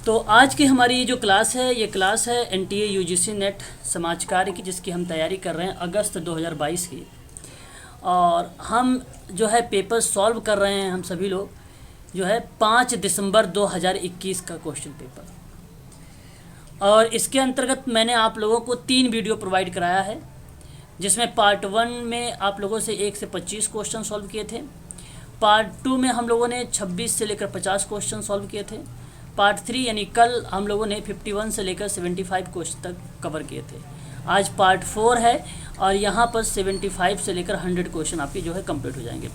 तो आज की हमारी ये जो क्लास है, ये क्लास है एनटीए यूजीसी नेट समाज कार्य की, जिसकी हम तैयारी कर रहे हैं अगस्त 2022 की। और हम जो है पेपर सॉल्व कर रहे हैं, हम सभी लोग जो है 5 दिसंबर 2021 का क्वेश्चन पेपर। और इसके अंतर्गत मैंने आप लोगों को 3 वीडियो प्रोवाइड कराया है, जिसमें पार्ट 1 में आप लोगों से 1 से 25 क्वेश्चन सॉल्व किए थे। पार्ट 2 में हम लोगों ने 26 से लेकर 50 क्वेश्चन सॉल्व किए थे। पार्ट 3 यानी कल हम लोगों ने 51 से लेकर 75 क्वेश्चन तक कवर किए थे। आज पार्ट 4 है और यहाँ पर 75 से लेकर 100 क्वेश्चन आपके जो है कंप्लीट हो जाएंगे।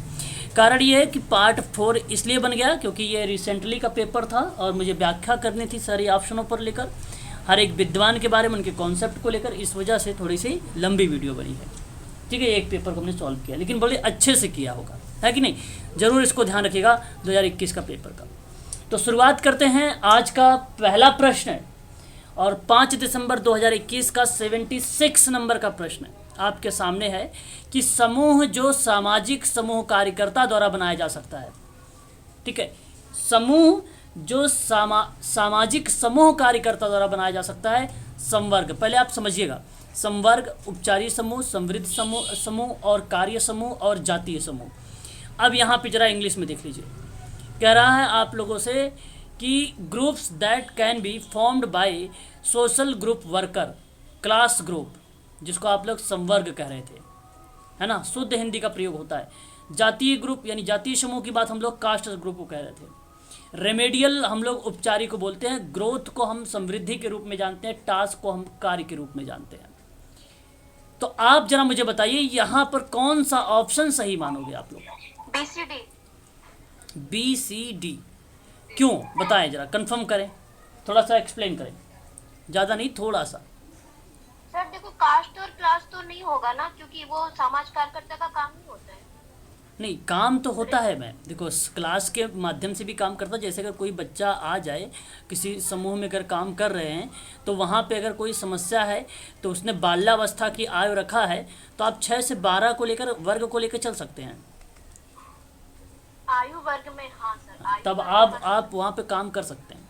कारण ये है कि पार्ट 4 इसलिए बन गया क्योंकि ये रिसेंटली का पेपर था और मुझे व्याख्या करनी थी सारी ऑप्शनों पर लेकर, हर एक विद्वान के बारे में, उनके कॉन्सेप्ट को लेकर। इस वजह से थोड़ी सी लंबी वीडियो बनी है। ठीक है, एक पेपर को हमने सॉल्व किया, लेकिन बड़े अच्छे से किया होगा, है कि नहीं? ज़रूर इसको ध्यान रखिएगा 2021 का पेपर का। तो शुरुआत करते हैं। आज का पहला प्रश्न है और 5 दिसंबर 2021 का 76 नंबर का प्रश्न है आपके सामने है कि समूह जो सामाजिक समूह कार्यकर्ता द्वारा बनाया जा सकता है। ठीक है, समूह जो सामाजिक समूह कार्यकर्ता द्वारा बनाया जा सकता है। संवर्ग, पहले आप समझिएगा, संवर्ग, उपचारी समूह, समृद्ध समूह और कार्य समूह और जातीय समूह। अब यहाँ पे जरा इंग्लिश में देख लीजिए। कह रहा है आप लोगों से कि groups that can be formed by social group worker, class group, जिसको आप लोग संवर्ग कह रहे थे, है ना, शुद्ध हिंदी का प्रयोग होता है। जातीय ग्रुप यानी जातीय समूह की बात हम लोग कास्ट ग्रुप को कह रहे थे। रेमेडियल हम लोग उपचारी को बोलते हैं, ग्रोथ को हम समृद्धि के रूप में जानते हैं, टास्क को हम कार्य के रूप में जानते हैं। तो आप जरा मुझे बताइए यहाँ पर कौन सा ऑप्शन सही मानोगे आप लोग? BCD। क्यों बताएं, जरा कंफर्म करें, थोड़ा सा एक्सप्लेन करें, ज़्यादा नहीं, थोड़ा सा। सर देखो, कास्ट और क्लास तो नहीं होगा ना, क्योंकि वो समाज कार्यकर्ता का काम नहीं होता है। नहीं, काम तो होता है। मैं देखो क्लास के माध्यम से भी काम करता। जैसे अगर कोई बच्चा आ जाए किसी समूह में, अगर काम कर रहे हैं तो वहाँ पे अगर कोई समस्या है तो उसने बाल्यावस्था की आयु रखा है, तो आप 6 से 12 को लेकर, वर्ग को लेकर चल सकते हैं। आयु वर्ग में, हाँ सर, आयु तब वर्ग आप वहाँ पे काम कर सकते हैं।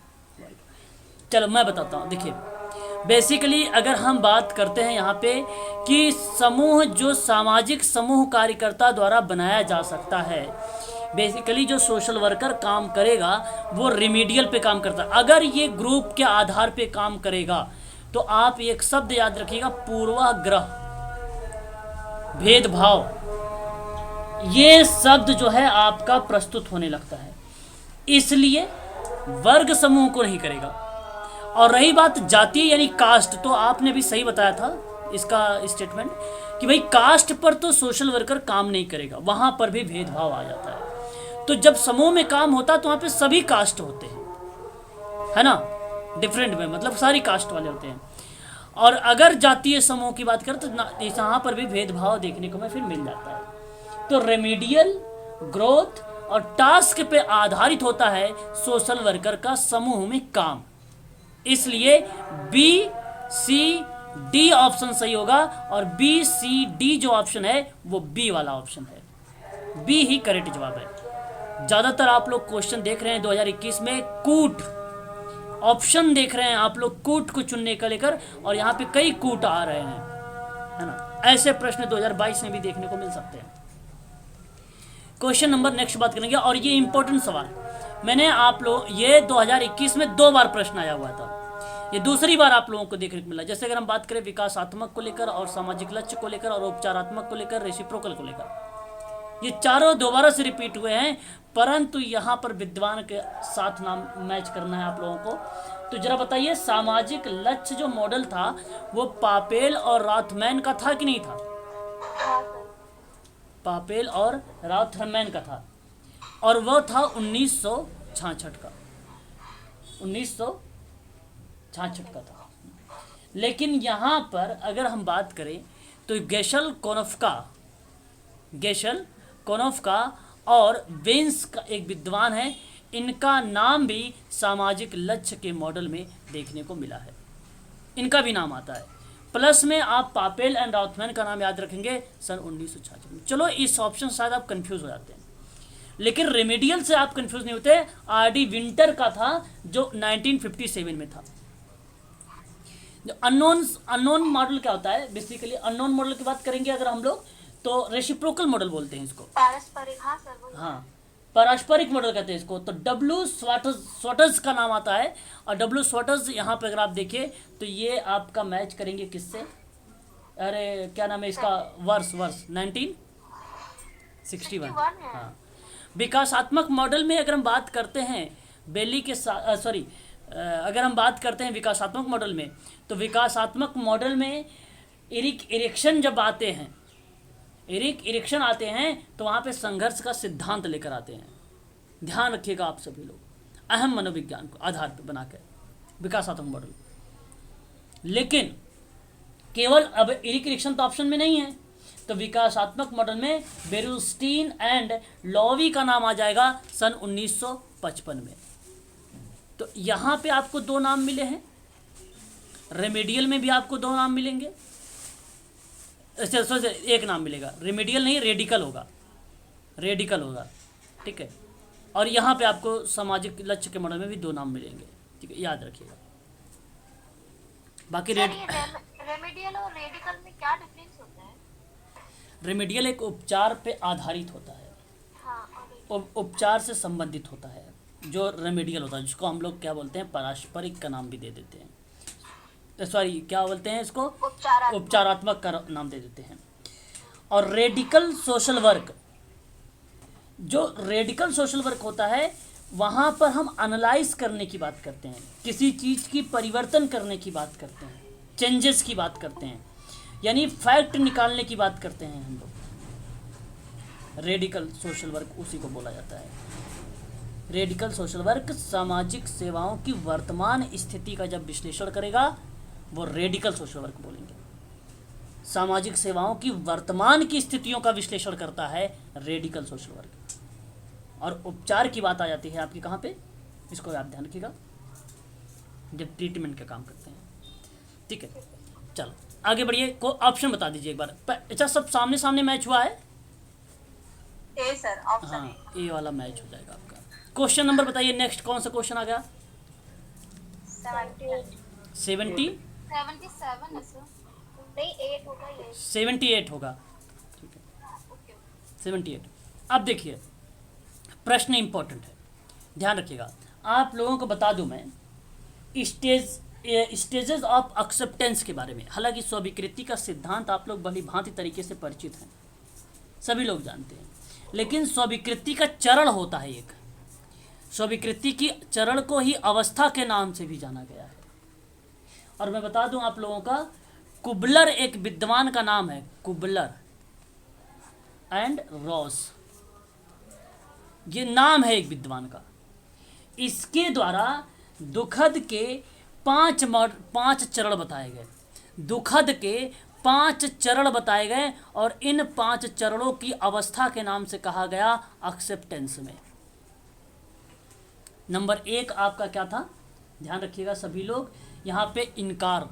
चलो मैं बताता हूँ। देखिए, बेसिकली अगर हम बात करते हैं यहाँ पे कि समूह जो सामाजिक समूह कार्यकर्ता द्वारा बनाया जा सकता है, बेसिकली जो सोशल वर्कर काम करेगा वो रिमीडियल पे काम करता है। अगर ये ग्रुप के आधार पे काम करेगा तो आप एक शब्द याद रखिएगा, पूर्वाग्रह, भेदभाव, ये शब्द जो है आपका प्रस्तुत होने लगता है। इसलिए वर्ग समूह को नहीं करेगा। और रही बात जातीय यानी कास्ट, तो आपने भी सही बताया था इसका स्टेटमेंट कि भाई कास्ट पर तो सोशल वर्कर काम नहीं करेगा, वहाँ पर भी भेदभाव आ जाता है। तो जब समूह में काम होता है तो वहाँ पे सभी कास्ट होते हैं, है ना, डिफरेंट में, मतलब सारी कास्ट वाले होते हैं। और अगर जातीय समूह की बात करें तो यहाँ पर भी भेदभाव देखने को हमें फिर मिल जाता है। तो रेमेडियल, ग्रोथ और टास्क पे आधारित होता है सोशल वर्कर का समूह में काम। इसलिए BCD ऑप्शन सही होगा और BCD जो ऑप्शन है वो B वाला ऑप्शन है। B ही करेक्ट जवाब है। ज़्यादातर आप लोग क्वेश्चन देख रहे हैं 2021 में कूट ऑप्शन देख रहे हैं आप लोग, कूट को चुनने का लेकर, और यहाँ पे कई कूट आ रहे हैं, है ना। ऐसे प्रश्न 2022 में भी देखने को मिल सकते हैं। क्वेश्चन नंबर नेक्स्ट बात करेंगे। और ये इंपॉर्टेंट सवाल मैंने आप लोग, ये 2021 में 2 बार प्रश्न आया हुआ था, ये दूसरी बार आप लोगों को देखने को मिला। जैसे अगर हम बात करें विकासात्मक को लेकर और सामाजिक लक्ष्य को लेकर और उपचारात्मक को लेकर, रेसिप्रोकल को लेकर, ये चारों दोबारा से रिपीट हुए हैं। परंतु यहाँ पर विद्वान के साथ नाम मैच करना है आप लोगों को। तो जरा बताइए, सामाजिक लक्ष्य जो मॉडल था वो पापेल और राथमैन का था कि नहीं था? हाँ सर। पापेल और राथमैन का था, और वह था 1966 का, 1966 का था। लेकिन यहाँ पर अगर हम बात करें तो गेशल कोनोफ्का और बेंस का एक विद्वान है, इनका नाम भी सामाजिक लक्ष्य के मॉडल में देखने को मिला है, इनका भी नाम आता है। प्लस में आप पापेल एंड राथमैन का नाम याद रखेंगे सन 1966 में। चलो इस ऑप्शन शायद आप कंफ्यूज हो जाते हैं, लेकिन रेमेडियल से आप कंफ्यूज नहीं होते, आर डी विंटर का था जो 1957 में था। अननोन मॉडल क्या होता है, बेसिकली अननोन मॉडल की बात करेंगे अगर हम लोग तो रेसिप्रोकल मॉडल बोलते हैं इसको। पारस्परिक, हाँ सर वही। हाँ, पारस्परिक मॉडल कहते हैं इसको। तो डब्ल्यू स्वॉटर्स का नाम आता है, और डब्ल्यू स्वॉटर्स यहाँ पे अगर आप देखिए तो ये आपका मैच करेंगे किससे, अरे क्या नाम है इसका, वर्ष 1961। हाँ, विकासात्मक मॉडल में अगर हम बात करते हैं बेली के अगर हम बात करते हैं विकासात्मक मॉडल में, तो विकासात्मक मॉडल में इरिक इरिक्शन जब आते हैं, इरिक इरिक्शन आते हैं तो वहाँ पे संघर्ष का सिद्धांत लेकर आते हैं। ध्यान रखिएगा आप सभी लोग, अहम मनोविज्ञान को आधार पर बनाकर विकासात्मक मॉडल। लेकिन केवल अब इरिक इरिक्शन तो ऑप्शन में नहीं है, तो विकासात्मक मॉडल में बेरुस्टीन एंड लॉवी का नाम आ जाएगा सन 1955 में। तो यहाँ पे आपको दो नाम मिले हैं, रेमेडियल में भी आपको दो नाम मिलेंगे, एक नाम मिलेगा, रेमेडियल नहीं रेडिकल होगा, ठीक है। और यहाँ पे आपको सामाजिक लक्ष्य के मॉडल में भी दो नाम मिलेंगे, ठीक है, याद रखिएगा। बाकी रेमेडियल और रेडिकल में क्या डिफरेंस होता है? रेमेडियल एक उपचार पे आधारित होता है, हाँ, उपचार से संबंधित होता है। जो रेमेडियल होता है जिसको हम लोग क्या बोलते हैं, पारस्परिक का नाम भी दे देते हैं, सॉरी क्या बोलते हैं इसको, उपचारात्मक का नाम दे देते हैं। और रेडिकल सोशल वर्क, जो रेडिकल सोशल वर्क होता है वहाँ पर हम एनालाइज करने की बात करते हैं, किसी चीज़ की परिवर्तन करने की बात करते हैं, चेंजेस की बात करते हैं, यानी फैक्ट निकालने की बात करते हैं हम लोग। रेडिकल सोशल वर्क उसी को बोला जाता है। रेडिकल सोशल वर्क सामाजिक सेवाओं की वर्तमान स्थिति का जब विश्लेषण करेगा वो रेडिकल सोशल वर्क बोलेंगे। सामाजिक सेवाओं की वर्तमान की स्थितियों का विश्लेषण करता है रेडिकल सोशल वर्क। और उपचार की बात आ जाती है आपकी कहाँ पे, इसको आप ध्यान रखिएगा जब ट्रीटमेंट का काम करते हैं, ठीक है। चलो आगे बढ़िए, को ऑप्शन बता दीजिए एक बार। अच्छा सब सामने सामने मैच हुआ है? ए सर, ऑप्शन हाँ, ए वाला मैच हो जाएगा आपका। क्वेश्चन नंबर बताइए, नेक्स्ट कौन सा क्वेश्चन आ गया? 77 है सर, नहीं 8 होगा, ये 78 होगा, ठीक है 78। अब देखिए प्रश्न इंपॉर्टेंट है, ध्यान रखिएगा। आप लोगों को बता दूं मैं स्टेजेस ऑफ एक्सेप्टेंस के बारे में। हालांकि स्वीकृति का सिद्धांत आप लोग भली भांति तरीके से परिचित हैं, सभी लोग जानते हैं, लेकिन स्वीकृति का चरण होता है एक। स्वीकृति की चरण को ही अवस्था के नाम से भी जाना गया है। और मैं बता दूं आप लोगों का, कुबलर एक विद्वान का नाम है, कुबलर एंड रॉस, ये नाम है एक विद्वान का। इसके द्वारा दुखद के पांच चरण बताए गए, दुखद के 5 चरण बताए गए, और इन 5 चरणों की अवस्था के नाम से कहा गया एक्सेप्टेंस में। नंबर 1 आपका क्या था, ध्यान रखिएगा सभी लोग, यहाँ पे इनकार,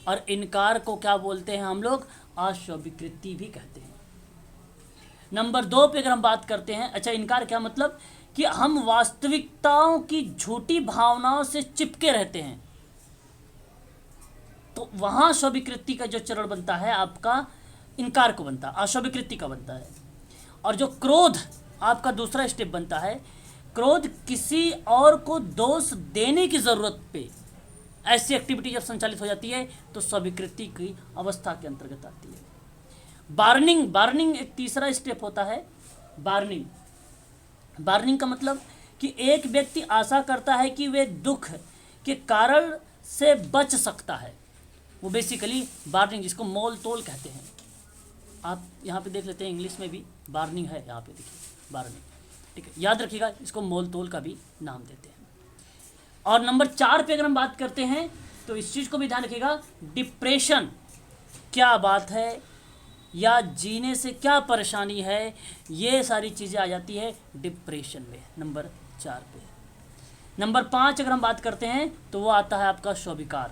और इनकार को क्या बोलते हैं हम लोग, अस्वीकृति भी कहते हैं। नंबर 2 पे अगर हम बात करते हैं, अच्छा इनकार क्या मतलब, कि हम वास्तविकताओं की झूठी भावनाओं से चिपके रहते हैं, तो वहां स्वीकृति का जो चरण बनता है आपका इनकार को बनता है, अस्वीकृति का बनता है। और जो क्रोध आपका दूसरा स्टेप बनता है, क्रोध किसी और को दोष देने की जरूरत पे ऐसी एक्टिविटी जब संचालित हो जाती है तो स्वीकृति की अवस्था के अंतर्गत आती है। बार्निंग एक तीसरा स्टेप होता है। बार्निंग का मतलब कि एक व्यक्ति आशा करता है कि वे दुख के कारण से बच सकता है, वो बेसिकली बार्निंग, जिसको मोल तोल कहते हैं। आप यहाँ पे देख लेते हैं, इंग्लिश में भी बार्निंग है, यहाँ पे देखिए बार्निंग, ठीक है, याद रखिएगा, इसको मोल तोल का भी नाम देते हैं। और नंबर 4 पे अगर हम बात करते हैं तो इस चीज़ को भी ध्यान रखिएगा, डिप्रेशन क्या बात है या जीने से क्या परेशानी है, ये सारी चीज़ें आ जाती है डिप्रेशन में, नंबर 4 पे। नंबर 5 अगर हम बात करते हैं तो वो आता है आपका स्वीकार,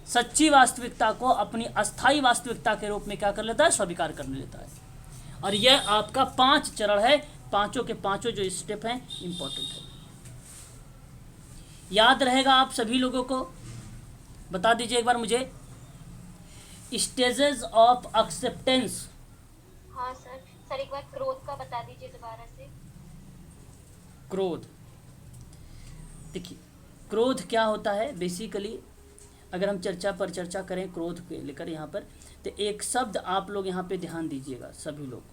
सच्ची वास्तविकता को अपनी अस्थाई वास्तविकता के रूप में क्या कर लेता है, स्वीकार करने लेता है। और यह आपका 5 चरण है, पांचों के पांचों जो स्टेप हैं इम्पोर्टेंट है। याद रहेगा आप सभी लोगों को, बता दीजिए एक बार मुझे, स्टेजेस ऑफ एक्सेप्टेंस। हाँ सर। सर एक बार क्रोध का बता दीजिए दोबारा से। क्रोध, देखिए क्रोध क्या होता है बेसिकली, अगर हम चर्चा पर चर्चा करें क्रोध के लेकर यहाँ पर, तो एक शब्द आप लोग यहाँ पे ध्यान दीजिएगा सभी लोग।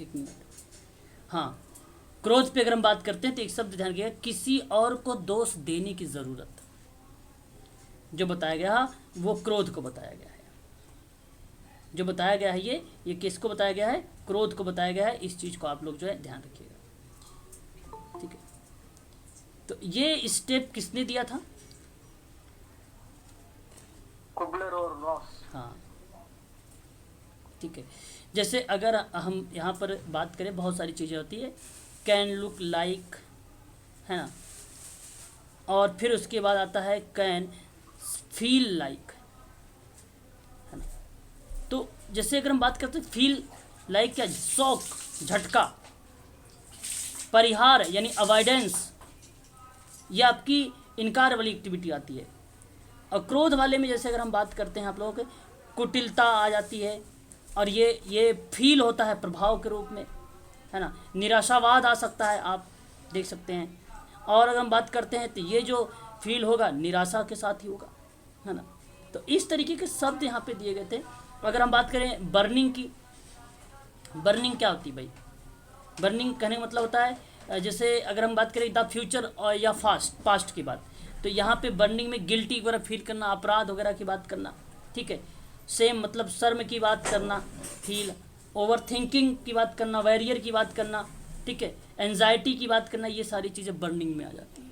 एक मिनट, हाँ, क्रोध पे अगर हम बात करते हैं तो एक शब्द ध्यान रखिएगा, किसी और को दोष देने की जरूरत। जो बताया गया वो क्रोध को बताया गया है, जो बताया गया है ये किसको बताया गया है, क्रोध को बताया गया है। इस चीज को आप लोग जो है ध्यान रखिएगा, ठीक है। तो ये स्टेप किसने दिया था, कुबलर और रॉस। हाँ ठीक है। जैसे अगर हम यहाँ पर बात करें, बहुत सारी चीज़ें होती है, कैन लुक लाइक, है ना, और फिर उसके बाद आता है कैन फील लाइक, है ना। तो जैसे अगर हम बात करते हैं फील लाइक, क्या, शौक, झटका, परिहार यानी अवॉइडेंस, ये आपकी इनकार वाली एक्टिविटी आती है। और क्रोध वाले में जैसे अगर हम बात करते हैं आप लोगों के, कुटिलता आ जाती है, और ये फील होता है प्रभाव के रूप में, है ना। निराशावाद आ सकता है, आप देख सकते हैं। और अगर हम बात करते हैं तो ये जो फील होगा निराशा के साथ ही होगा, है ना। तो इस तरीके के शब्द यहाँ पे दिए गए थे। अगर हम बात करें बर्निंग की, बर्निंग क्या होती है भाई, बर्निंग कहने का मतलब होता है, जैसे अगर हम बात करें द फ्यूचर और या पास्ट की बात, तो यहाँ पे बर्निंग में गिल्टी वगैरह फील करना, अपराध वगैरह की बात करना, ठीक है। सेम मतलब शर्म की बात करना, फील, ओवर थिंकिंग की बात करना, वैरियर की बात करना, ठीक है, एंजाइटी की बात करना, ये सारी चीज़ें बर्निंग में आ जाती हैं।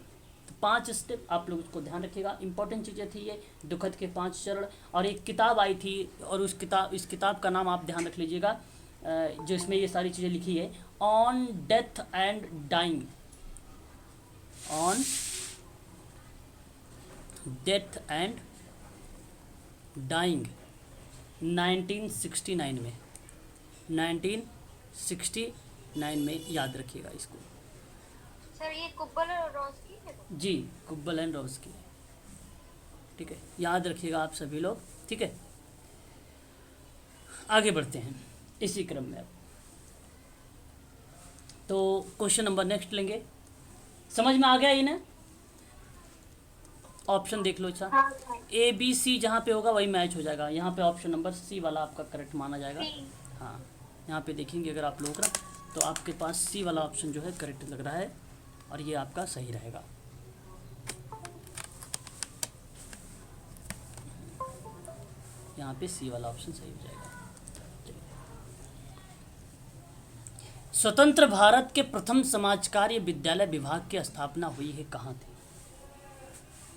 तो 5 स्टेप आप लोग उसको ध्यान रखिएगा, इंपॉर्टेंट चीज़ें थी ये, दुखद के 5 चरण। और एक किताब आई थी, और इस किताब का नाम आप ध्यान रख लीजिएगा, जो इसमें ये सारी चीज़ें लिखी है, on death and dying, on death and dying, 1969 में, 1969 में, याद रखिएगा इसको। सर ये कुब्बल और रॉस की है? जी, कुब्बल एंड रॉस की, ठीक है, याद रखिएगा आप सभी लोग, ठीक है। आगे बढ़ते हैं इसी क्रम में अब। तो क्वेश्चन नंबर नेक्स्ट लेंगे, समझ में आ गया इन्हें? ऑप्शन देख लो, अच्छा ए बी सी जहाँ पे होगा वही मैच हो जाएगा। यहाँ पे ऑप्शन नंबर सी वाला आपका करेक्ट माना जाएगा। हाँ, यहाँ पे देखेंगे अगर आप लोग ना, तो आपके पास सी वाला ऑप्शन जो है करेक्ट लग रहा है, और ये आपका सही रहेगा। यहाँ पे सी वाला ऑप्शन सही हो जाएगा। स्वतंत्र भारत के प्रथम समाज कार्य विद्यालय विभाग की स्थापना हुई है कहाँ थी,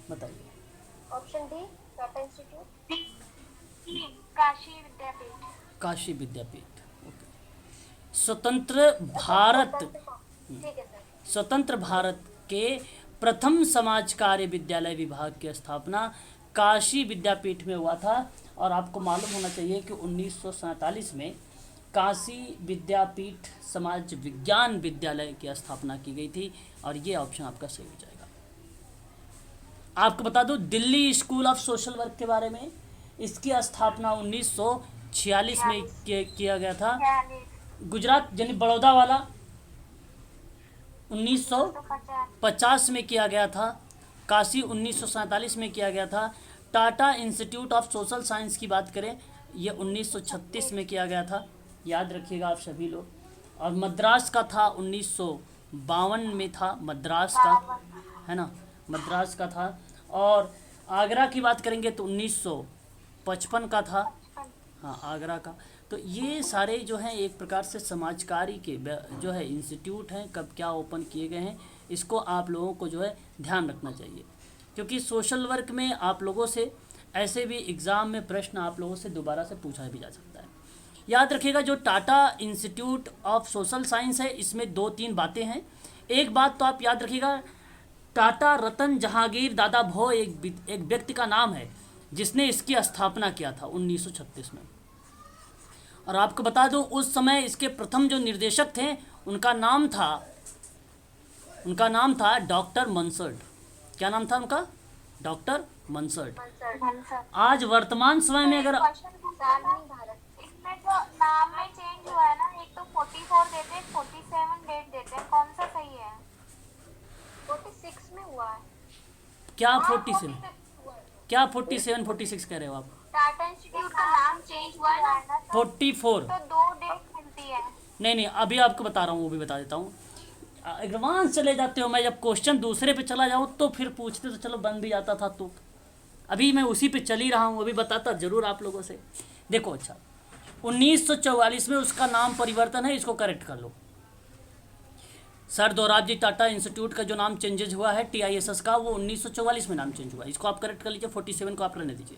बताइए। Option D, Tata institute. Kashi Vidyapith. Kashi Vidyapith, okay. स्वतंत्र भारत, ठीक है सर। स्वतंत्र भारत के प्रथम समाज कार्य विद्यालय विभाग की स्थापना काशी विद्यापीठ में हुआ था। और आपको मालूम होना चाहिए कि 1947 में काशी विद्यापीठ समाज विज्ञान विद्यालय की स्थापना की गई थी, और ये ऑप्शन आपका सही हो जाएगा। आपको बता दूं Delhi school of social work के बारे में, इसकी स्थापना 1946 में किया गया था। गुजरात यानी बड़ौदा वाला 1950 में किया गया था। काशी 1947 में किया गया था। Tata institute of social science की बात करें, ये 1936 में किया गया था, याद रखिएगा आप सभी लोग। और मद्रास का था 1952 में था, मद्रास का, है ना, मद्रास का था। और आगरा की बात करेंगे तो 1955 का था, हाँ, आगरा का। तो ये सारे जो हैं एक प्रकार से समाज कार्य के जो है इंस्टीट्यूट हैं, कब क्या ओपन किए गए हैं, इसको आप लोगों को जो है ध्यान रखना चाहिए, क्योंकि सोशल वर्क में आप लोगों से ऐसे भी एग्ज़ाम में प्रश्न आप लोगों से दोबारा से पूछा भी जा सकता है। याद रखिएगा जो Tata institute of social science है, इसमें 2-3 बातें हैं। एक बात तो आप याद रखिएगा, टाटा रतन जहांगीर दादा भो एक व्यक्ति का नाम है जिसने इसकी स्थापना किया था 1936 में। और आपको बता दूं उस समय इसके प्रथम जो निर्देशक थे उनका नाम था डॉक्टर मंसर्ड। क्या नाम था उनका? डॉक्टर मंसर्ड। आज वर्तमान समय में अगर इसमें जो नाम में चेंज हुआ है ना, एक तो 44 देते हैं, 47 डेट देते हैं, कौन सा सही है? 46 में हुआ है। क्या 47 46 कह रहे हो आप? टाटा इंस्टीट्यूट का नाम चेंज हुआ है ना, 44 तो 2 डेट मिलती है। नहीं, अभी आपको बता रहा हूँ, वो भी बता देता हूँ। एडवांस चले जाते हो, मैं जब क्वेश्चन दूसरे पे चला जाऊँ तो फिर पूछते तो चलो बन भी जाता था। तो अभी मैं उसी पे चल ही रहा हूँ, अभी बताता जरूर आप लोगों से। देखो अच्छा, 1944 में उसका नाम परिवर्तन है, इसको करेक्ट कर लो। सर दोराबजी टाटा इंस्टीट्यूट का जो नाम चेंजेज हुआ है TISS का, वो 1944 में नाम चेंज हुआ। इसको आप करेक्ट कर लीजिए, 47 को आप रहने दीजिए,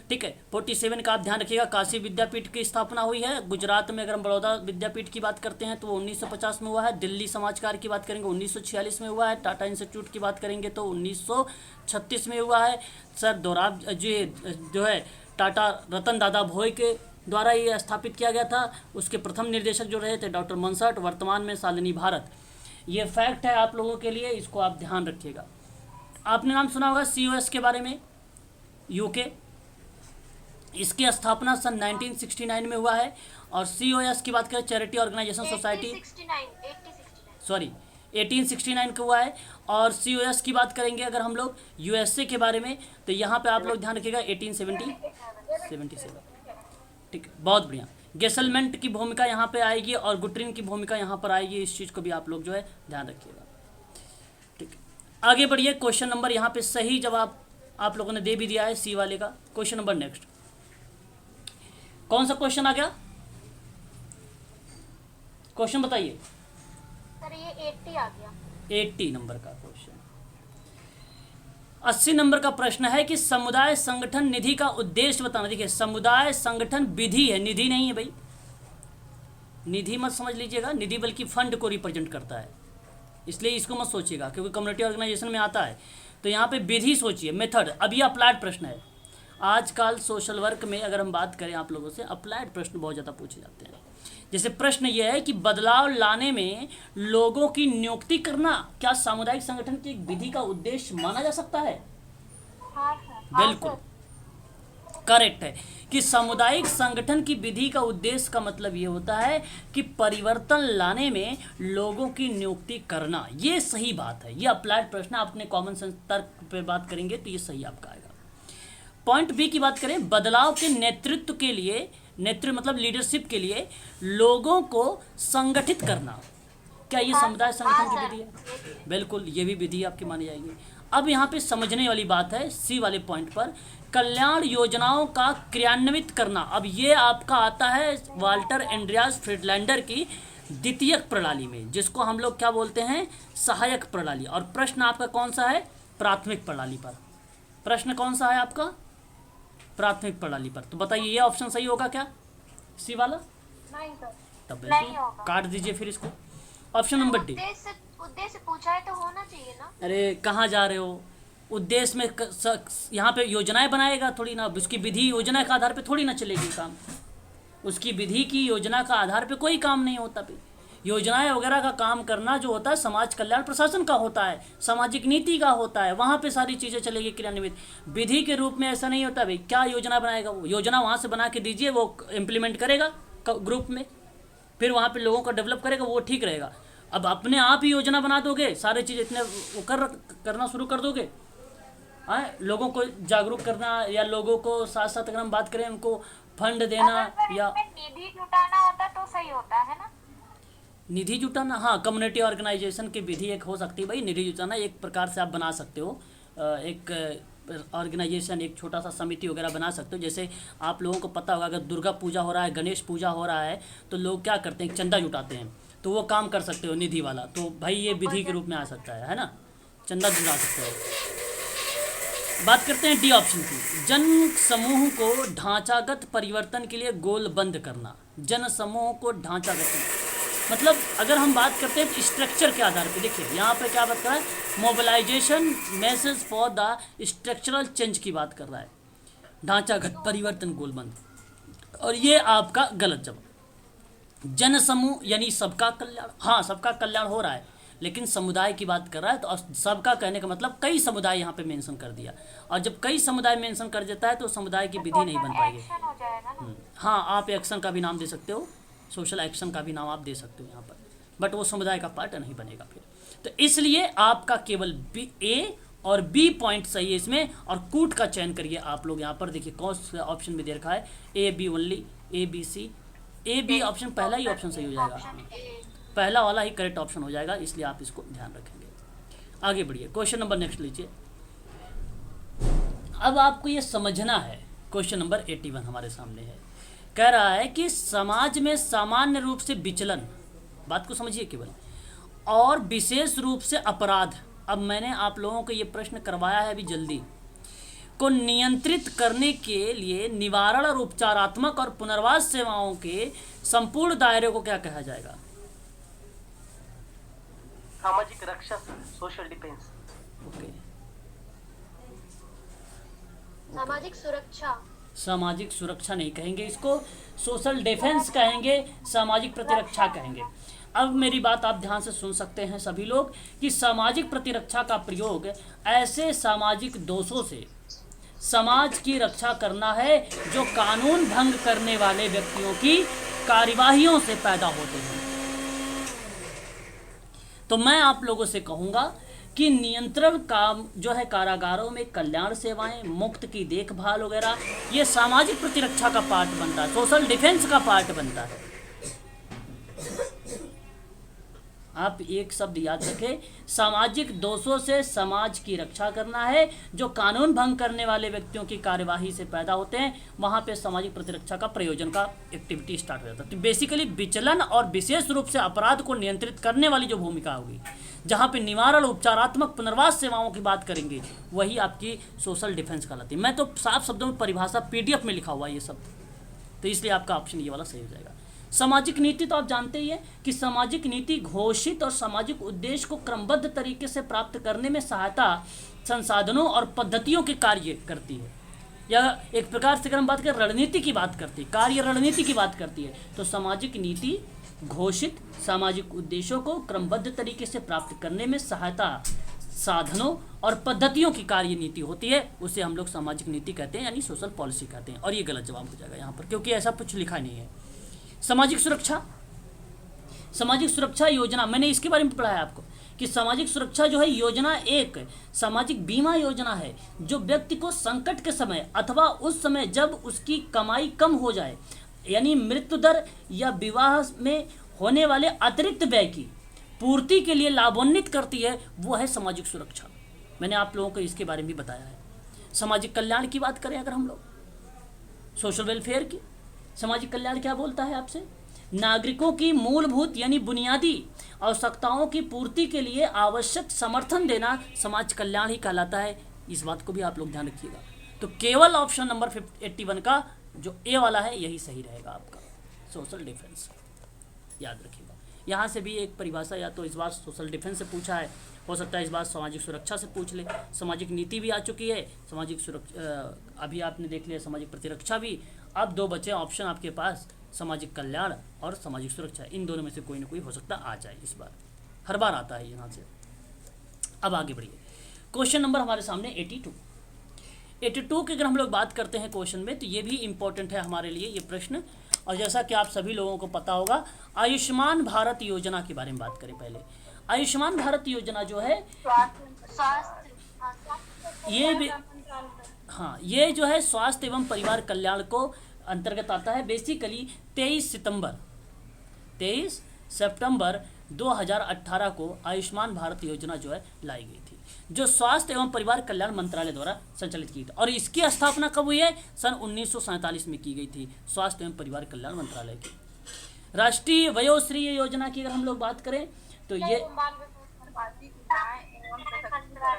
ठीक है। 47 का आप ध्यान रखिएगा। काशी विद्यापीठ की स्थापना हुई है गुजरात में। अगर हम बड़ौदा विद्यापीठ की बात करते हैं तो वो 1950 में हुआ है। दिल्ली समाजकार की बात करेंगे 1946 में हुआ है। टाटा इंस्टीट्यूट की बात करेंगे तो 1936 में हुआ है। सर दोराब जी जो है टाटा रतन दादा भोई के द्वारा ये स्थापित किया गया था। उसके प्रथम निर्देशक जो रहे थे डॉक्टर मंसर्ट, वर्तमान में शालिनी भारत। ये फैक्ट है आप लोगों के लिए, इसको आप ध्यान रखिएगा। आपने नाम सुना होगा COS के बारे में, UK। इसकी स्थापना सन 1969 में हुआ है। और COS की बात करें, चैरिटी ऑर्गेनाइजेशन सोसाइटी, 1869 का हुआ है। और COS की बात करेंगे अगर हम लोग USA के बारे में, तो यहाँ पे आप लोग ध्यान रखिएगा 1877, ठीक है, बहुत बढ़िया। गेसलमेंट की भूमिका यहाँ पे आएगी और गुटरिन की भूमिका यहाँ पर आएगी। इस चीज़ को भी आप लोग जो है ध्यान रखिएगा, ठीक है। आगे बढ़िए। क्वेश्चन नंबर यहाँ पे सही जवाब आप लोगों ने दे भी दिया है, C वाले का। क्वेश्चन नंबर नेक्स्ट, कौन सा क्वेश्चन आ गया? क्वेश्चन बताइए। सर ये 80 आ गया। 80 नंबर का क्वेश्चन। 80 नंबर का प्रश्न है कि समुदाय संगठन निधि का उद्देश्य बताना। देखिए, समुदाय संगठन विधि है, निधि नहीं है भाई। निधि मत समझ लीजिएगा, निधि बल्कि फंड को रिप्रेजेंट करता है, इसलिए इसको मत सोचिएगा, क्योंकि कम्युनिटी ऑर्गेनाइजेशन में आता है। तो यहाँ पे विधि सोचिए, मेथड। अभी अप्लाइड प्रश्न है। आजकल सोशल वर्क में अगर हम बात करें आप लोगों से, अप्लाइड प्रश्न बहुत ज़्यादा पूछे जाते हैं। जैसे प्रश्न यह है कि बदलाव लाने में लोगों की नियुक्ति करना क्या सामुदायिक संगठन की एक विधि का उद्देश्य माना जा सकता है? हाँ सर। बिल्कुल करेक्ट है कि सामुदायिक संगठन की विधि का उद्देश्य का मतलब ये होता है कि परिवर्तन लाने में लोगों की नियुक्ति करना। ये सही बात है, ये अप्लाइड प्रश्न। आप अपने कॉमन सेंस तर्क पे बात करेंगे तो ये सही आपका आएगा। पॉइंट बी की बात करें, बदलाव के नेतृत्व के लिए, नेतृत्व मतलब लीडरशिप के लिए लोगों को संगठित करना, क्या ये समुदाय संगठन की विधि है? बिल्कुल, ये भी विधि आपकी मानी जाएगी। अब यहाँ पे समझने वाली बात है C वाले पॉइंट पर, कल्याण योजनाओं का क्रियान्वित करना। अब ये आपका आता है वाल्टर एंड्रियास फ्रीडलैंडर की द्वितीयक प्रणाली में, जिसको हम लोग क्या बोलते हैं? सहायक प्रणाली। और प्रश्न आपका कौन सा है? प्राथमिक प्रणाली पर। प्रश्न कौन सा है आपका? प्राथमिक प्रणाली पर। तो बताइए ये ऑप्शन सही होगा क्या, C वाला? नहीं सर, तब नहीं होगा। काट दीजिए फिर इसको। Option number D. उद्देश्य पूछा है तो होना चाहिए ना। अरे कहाँ जा रहे हो? उद्देश्य में यहाँ पे योजनाएं बनाएगा थोड़ी ना, उसकी विधि योजना के आधार पे थोड़ी ना चलेगी काम। उसकी विधि की योजना का आधार पे कोई काम नहीं होता भी। योजनाएं वगैरह का काम करना जो होता है समाज कल्याण प्रशासन का होता है, सामाजिक नीति का होता है, वहाँ पे सारी चीज़ें चलेगी क्रियान्वित। विधि के रूप में ऐसा नहीं होता भाई। क्या योजना बनाएगा वो? योजना वहाँ से बना के दीजिए, वो इम्प्लीमेंट करेगा ग्रुप में, फिर वहाँ पे लोगों को डेवलप करेगा, वो ठीक रहेगा। अब अपने आप ही योजना बना दोगे, सारी चीज़ इतने वो करना शुरू कर दोगे, लोगों को जागरूक करना, या लोगों को साथ साथ अगर हम बात करें उनको फंड देना, या निधि जुटाना होता तो सही होता है ना। निधि जुटाना, हाँ, कम्युनिटी ऑर्गेनाइजेशन की विधि एक हो सकती है भाई। निधि जुटाना एक प्रकार से आप बना सकते हो, एक ऑर्गेनाइजेशन, एक छोटा सा समिति वगैरह बना सकते हो। जैसे आप लोगों को पता होगा अगर दुर्गा पूजा हो रहा है, गणेश पूजा हो रहा है, तो लोग क्या करते हैं? चंदा जुटाते हैं। तो वो काम कर सकते हो निधि वाला, तो भाई ये विधि के रूप में आ सकता है ना, चंदा जुटा सकते हो। बात करते हैं डी ऑप्शन की, जन समूह को ढांचागत परिवर्तन के लिए गोलबंद करना। जन समूह को ढांचागत मतलब अगर हम बात करते हैं स्ट्रक्चर के आधार पे, देखिए यहाँ पे क्या बात कर रहा है? Mobilisation message for the structural change की बात कर रहा है, ढांचागत परिवर्तन गोलबंद। और ये आपका गलत जवाब। जन समूह यानी सबका कल्याण, हाँ सबका कल्याण हो रहा है, लेकिन समुदाय की बात कर रहा है, तो सबका कहने का मतलब कई समुदाय यहाँ पे मेंशन कर दिया, और जब कई समुदाय मेंशन कर देता है तो समुदाय की विधि नहीं बन पाएगी। एक्शन हो जाएगा ना। हाँ, आप एक्शन का भी नाम दे सकते हो, सोशल एक्शन का भी नाम आप दे सकते हो यहाँ पर, बट वो समुदाय का पार्ट नहीं बनेगा फिर। तो इसलिए आपका केवल बी, ए और बी पॉइंट सही है इसमें, और कूट का चयन करिए आप लोग। यहाँ पर देखिए कौन सा ऑप्शन में दे रखा है, A B only, A B C, A B option पहला ही ऑप्शन सही हो जाएगा, पहला वाला ही करेक्ट ऑप्शन हो जाएगा, इसलिए आप इसको ध्यान रखेंगे। आगे बढ़िए, क्वेश्चन नंबर नेक्स्ट लीजिए। अब आपको ये समझना है, क्वेश्चन नंबर 81 हमारे सामने है, कह रहा है कि समाज में सामान्य रूप से विचलन, बात को समझिए केवल, और विशेष रूप से अपराध, अब मैंने आप लोगों को ये प्रश्न करवाया है अभी जल्दी, को नियंत्रित करने के लिए निवारण और उपचारात्मक और पुनर्वास सेवाओं के संपूर्ण दायरे को क्या कहा जाएगा? सामाजिक रक्षा, सोशल डिफेंस। ओके, सामाजिक सुरक्षा। सामाजिक सुरक्षा नहीं कहेंगे इसको, सोशल डिफेंस कहेंगे, सामाजिक प्रतिरक्षा कहेंगे। अब मेरी बात आप ध्यान से सुन सकते हैं सभी लोग कि सामाजिक प्रतिरक्षा का प्रयोग ऐसे सामाजिक दोषों से समाज की रक्षा करना है जो कानून भंग करने वाले व्यक्तियों की कार्यवाहियों से पैदा होते हैं। तो मैं आप लोगों से कहूँगा कि नियंत्रण काम जो है, कारागारों में कल्याण सेवाएं, मुक्त की देखभाल वगैरह, ये सामाजिक प्रतिरक्षा का पार्ट बनता है, सोशल डिफेंस का पार्ट बनता है। आप एक शब्द याद रखें, सामाजिक दोषों से समाज की रक्षा करना है जो कानून भंग करने वाले व्यक्तियों की कार्यवाही से पैदा होते हैं, वहाँ पे सामाजिक प्रतिरक्षा का प्रयोजन का एक्टिविटी स्टार्ट हो जाता है। तो बेसिकली विचलन और विशेष रूप से अपराध को नियंत्रित करने वाली जो भूमिका होगी, जहाँ पे निवारण, उपचारात्मक, पुनर्वास सेवाओं की बात करेंगे, वही आपकी सोशल डिफेंस कहलाती है। मैं तो साफ शब्दों में परिभाषा PDF में लिखा हुआ है ये सब, तो इसलिए आपका ऑप्शन ये वाला सही हो जाएगा। सामाजिक नीति तो आप जानते ही हैं कि सामाजिक नीति घोषित और सामाजिक उद्देश्य को क्रमबद्ध तरीके से प्राप्त करने में सहायता, संसाधनों और पद्धतियों के कार्य करती है। यह एक प्रकार से अगर हम बात करें रणनीति की बात करती है, कार्य रणनीति की बात करती है, तो सामाजिक नीति घोषित सामाजिक उद्देश्यों को क्रमबद्ध तरीके से प्राप्त करने में सहायता, साधनों और पद्धतियों की कार्य नीति होती है, उसे हम लोग सामाजिक नीति कहते हैं, यानी सोशल पॉलिसी कहते हैं। और ये गलत जवाब हो जाएगा यहाँ पर, क्योंकि ऐसा कुछ लिखा नहीं है। सामाजिक सुरक्षा, सामाजिक सुरक्षा योजना, मैंने इसके बारे में पढ़ा है आपको कि सामाजिक सुरक्षा जो है योजना एक सामाजिक बीमा योजना है जो व्यक्ति को संकट के समय अथवा उस समय जब उसकी कमाई कम हो जाए, यानी मृत्यु दर या विवाह में होने वाले अतिरिक्त व्यय की पूर्ति के लिए लाभान्वित करती है, वो है सामाजिक सुरक्षा। मैंने आप लोगों को इसके बारे में भी बताया है। सामाजिक कल्याण की बात करें अगर हम लोग, सोशल वेलफेयर की, सामाजिक कल्याण क्या बोलता है आपसे? नागरिकों की मूलभूत यानी बुनियादी आवश्यकताओं की पूर्ति के लिए आवश्यक समर्थन देना समाज कल्याण ही कहलाता है। इस बात को भी आप लोग ध्यान रखिएगा। तो केवल ऑप्शन नंबर 81 का जो ए वाला है यही सही रहेगा आपका, सोशल डिफेंस, याद रखिएगा। यहाँ से भी एक परिभाषा या तो इस बार सोशल डिफेंस से पूछा है, हो सकता है इस बार सामाजिक सुरक्षा से पूछ ले। सामाजिक नीति भी आ चुकी है, सामाजिक सुरक्षा अभी आपने देख लिया, सामाजिक प्रतिरक्षा भी। अब दो बचे ऑप्शन आपके पास, सामाजिक कल्याण और सामाजिक सुरक्षा। इन दोनों में से कोई ना कोई हो सकता आ जाए, इस बार हर बार आता है यहाँ से। अब आगे बढ़िए, क्वेश्चन नंबर हमारे सामने 82 की अगर हम लोग बात करते हैं क्वेश्चन में, तो ये भी इम्पोर्टेंट है हमारे लिए ये प्रश्न। और जैसा कि आप सभी लोगों को पता होगा, आयुष्मान भारत योजना के बारे में बात करें पहले। आयुष्मान भारत योजना जो है ये भी, हाँ, ये जो है स्वास्थ्य एवं परिवार कल्याण को अंतर्गत आता है। बेसिकली 23 सितंबर 2018 को आयुष्मान भारत योजना जो है लाई गई थी, जो स्वास्थ्य एवं परिवार कल्याण मंत्रालय द्वारा संचालित की थी। और इसकी स्थापना कब हुई है? सन 1947 में की गई थी, स्वास्थ्य एवं परिवार कल्याण मंत्रालय की। राष्ट्रीय वयोश्री योजना की अगर हम लोग बात करें तो ये,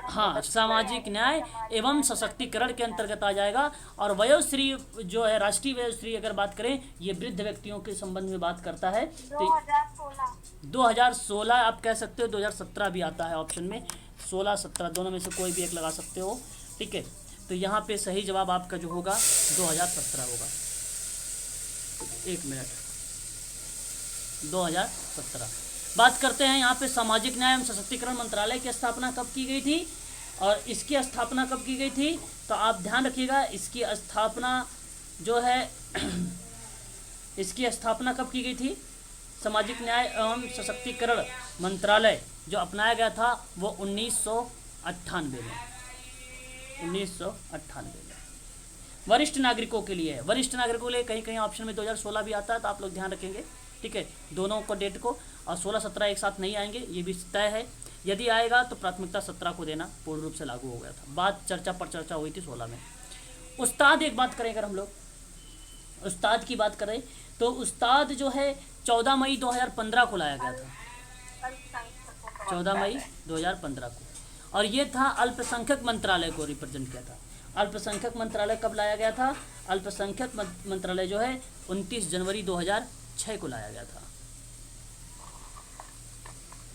हाँ, सामाजिक न्याय एवं सशक्तिकरण के अंतर्गत आ जाएगा। और वयोश्री जो है, राष्ट्रीय वयोश्री अगर बात करें, ये वृद्ध व्यक्तियों के संबंध में बात करता है। 2016 आप कह सकते हो, 2017 भी आता है ऑप्शन में, 16-17 दोनों में से कोई भी एक लगा सकते हो, ठीक है। तो यहाँ पे सही जवाब आपका जो होगा 2017 होगा। एक मिनट, 2017। बात करते हैं यहाँ पे सामाजिक न्याय एवं सशक्तिकरण मंत्रालय की स्थापना कब की गई थी और इसकी स्थापना कब की गई थी। तो आप ध्यान रखिएगा, इसकी स्थापना जो है इसकी स्थापना कब की गई थी। सामाजिक न्याय एवं सशक्तिकरण मंत्रालय जो अपनाया गया था वो 1998 में, 1998 में। वरिष्ठ नागरिकों के लिए है, वरिष्ठ नागरिकों के लिए कहीं कहीं ऑप्शन में 2016 भी आता है, तो आप लोग ध्यान रखेंगे, ठीक है, दोनों को डेट को। और 16-17 एक साथ नहीं आएंगे, ये भी तय है। यदि आएगा तो प्राथमिकता 17 को देना पूर्ण रूप से लागू हो गया था। बात चर्चा पर चर्चा हुई थी 16 में। उस्ताद एक बात करें, अगर हम लोग उस्ताद की बात करें तो उस्ताद जो है 14 मई 2015 को लाया गया था, 14 मई 2015 को। और ये था अल्पसंख्यक मंत्रालय को रिप्रेजेंट किया था। अल्पसंख्यक मंत्रालय कब लाया गया था। अल्पसंख्यक मंत्रालय जो है 29 जनवरी 2006 को लाया गया था,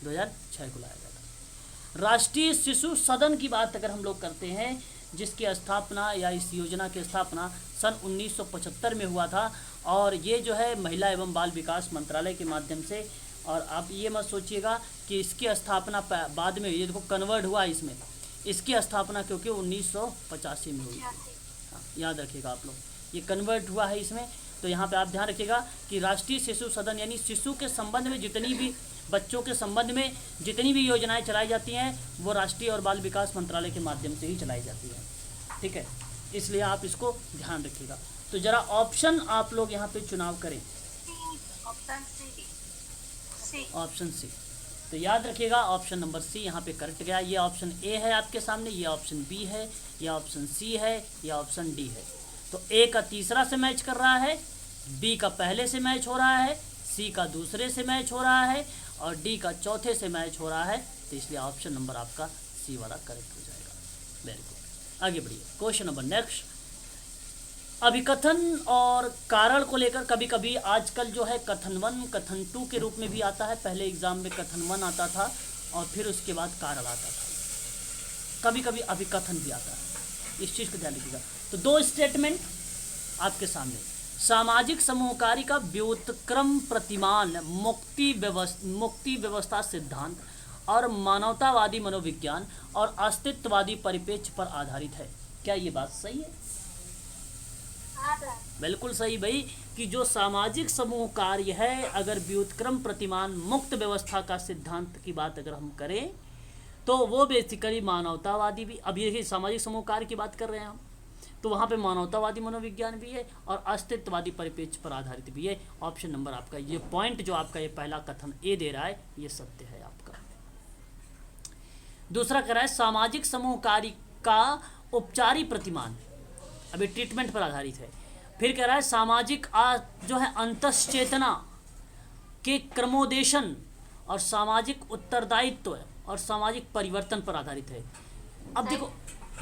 2006 को लाया गया था। राष्ट्रीय शिशु सदन की बात अगर हम लोग करते हैं, जिसकी स्थापना या इस योजना की स्थापना सन 1975 में हुआ था, और ये जो है महिला एवं बाल विकास मंत्रालय के माध्यम से। और आप ये मत सोचिएगा कि इसकी स्थापना बाद में, ये देखो कन्वर्ट हुआ इसमें, इसकी स्थापना क्योंकि 1985 में हुई। हाँ, याद रखिएगा आप लोग, ये कन्वर्ट हुआ है इसमें। तो यहाँ पे आप ध्यान रखिएगा कि राष्ट्रीय शिशु सदन यानी शिशु के संबंध में जितनी भी, बच्चों के संबंध में जितनी भी योजनाएं चलाई जाती हैं वो राष्ट्रीय और बाल विकास मंत्रालय के माध्यम से ही चलाई जाती हैं, ठीक है, इसलिए आप इसको ध्यान रखिएगा। तो ज़रा ऑप्शन आप लोग यहाँ पे चुनाव करें, ऑप्शन सी। तो याद रखिएगा ऑप्शन नंबर सी यहाँ पे करेक्ट गया। ये ऑप्शन ए है आपके सामने, ये ऑप्शन बी है, ये ऑप्शन सी है, ये ऑप्शन डी है। तो ए का तीसरा से मैच कर रहा है, बी का पहले से मैच हो रहा है, सी का दूसरे से मैच हो रहा है और डी का चौथे से मैच हो रहा है। तो इसलिए ऑप्शन नंबर आपका सी वाला करेक्ट हो जाएगा। वेरी गुड, आगे बढ़िए। क्वेश्चन नंबर नेक्स्ट, अभिकथन और कारण को लेकर कभी कभी आजकल जो है कथन 1, कथन 2 के रूप में भी आता है। पहले एग्जाम में कथन 1 आता था और फिर उसके बाद कारण आता था, कभी कभी अभिकथन भी आता है, इस चीज़ को ध्यान रखिएगा। तो दो स्टेटमेंट आपके सामने, सामाजिक समूहकारी का व्युत्क्रम प्रतिमान मुक्ति व्यवस्था सिद्धांत और मानवतावादी मनोविज्ञान और अस्तित्ववादी परिप्रेक्ष्य पर आधारित है। क्या ये बात सही है? बिल्कुल सही भाई, कि जो सामाजिक समूह कार्य है, अगर व्युत्क्रम प्रतिमान मुक्त व्यवस्था का सिद्धांत की बात अगर हम करें तो वो बेसिकली मानवतावादी भी, अभी देखिए सामाजिक समूह कार्य की बात कर रहे हैं हम, तो वहाँ पे मानवतावादी मनोविज्ञान भी है और अस्तित्ववादी परिप्रेक्ष्य पर आधारित भी है। ऑप्शन नंबर आपका ये पॉइंट जो आपका ये पहला कथन ए दे रहा है ये सत्य है आपका। दूसरा कह रहा है सामाजिक समूह कार्य का उपचारी प्रतिमान, अभी ट्रीटमेंट पर आधारित है। फिर कह रहा है सामाजिक जो है अंतश्चेतना के क्रमोदेशन और सामाजिक उत्तरदायित्व और सामाजिक परिवर्तन पर आधारित है। अब देखो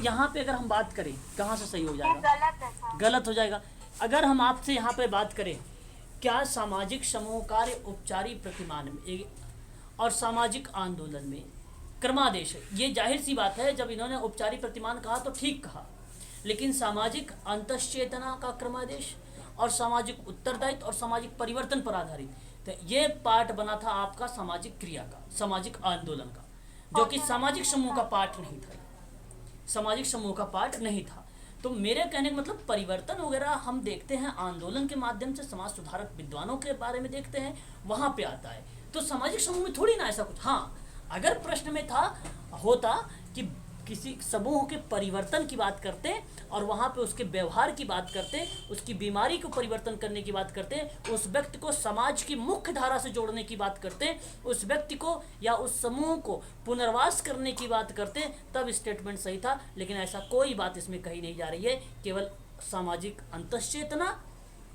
यहाँ पे अगर हम बात करें कहाँ से सही हो जाएगा, गलत हो जाएगा। अगर हम आपसे यहाँ पे बात करें क्या सामाजिक समूह कार्य उपचारी प्रतिमान में और सामाजिक आंदोलन में क्रमादेश है, ये जाहिर सी बात है। जब इन्होंने उपचारी प्रतिमान कहा तो ठीक कहा, लेकिन सामाजिक अंतश्चेतना का क्रमादेश और सामाजिक उत्तरदायित्व और सामाजिक परिवर्तन पर आधारित, तो ये पार्ट बना था आपका सामाजिक क्रिया का, सामाजिक आंदोलन का, जो कि सामाजिक समूह का पार्ट नहीं था, सामाजिक समूह का पार्ट नहीं था। तो मेरे कहने का मतलब परिवर्तन वगैरह हम देखते हैं आंदोलन के माध्यम से, समाज सुधारक विद्वानों के बारे में देखते हैं, वहाँ पे आता है। तो सामाजिक समूह में थोड़ी ना ऐसा कुछ। हाँ, अगर प्रश्न में होता कि किसी समूह के परिवर्तन की बात करते और वहाँ पे उसके व्यवहार की बात करते, उसकी बीमारी को परिवर्तन करने की बात करते, उस व्यक्ति को समाज की मुख्य धारा से जोड़ने की बात करते, उस व्यक्ति को या उस समूह को पुनर्वास करने की बात करते, तब स्टेटमेंट सही था। लेकिन ऐसा कोई बात इसमें कही नहीं जा रही है, केवल सामाजिक अंतश्चेतना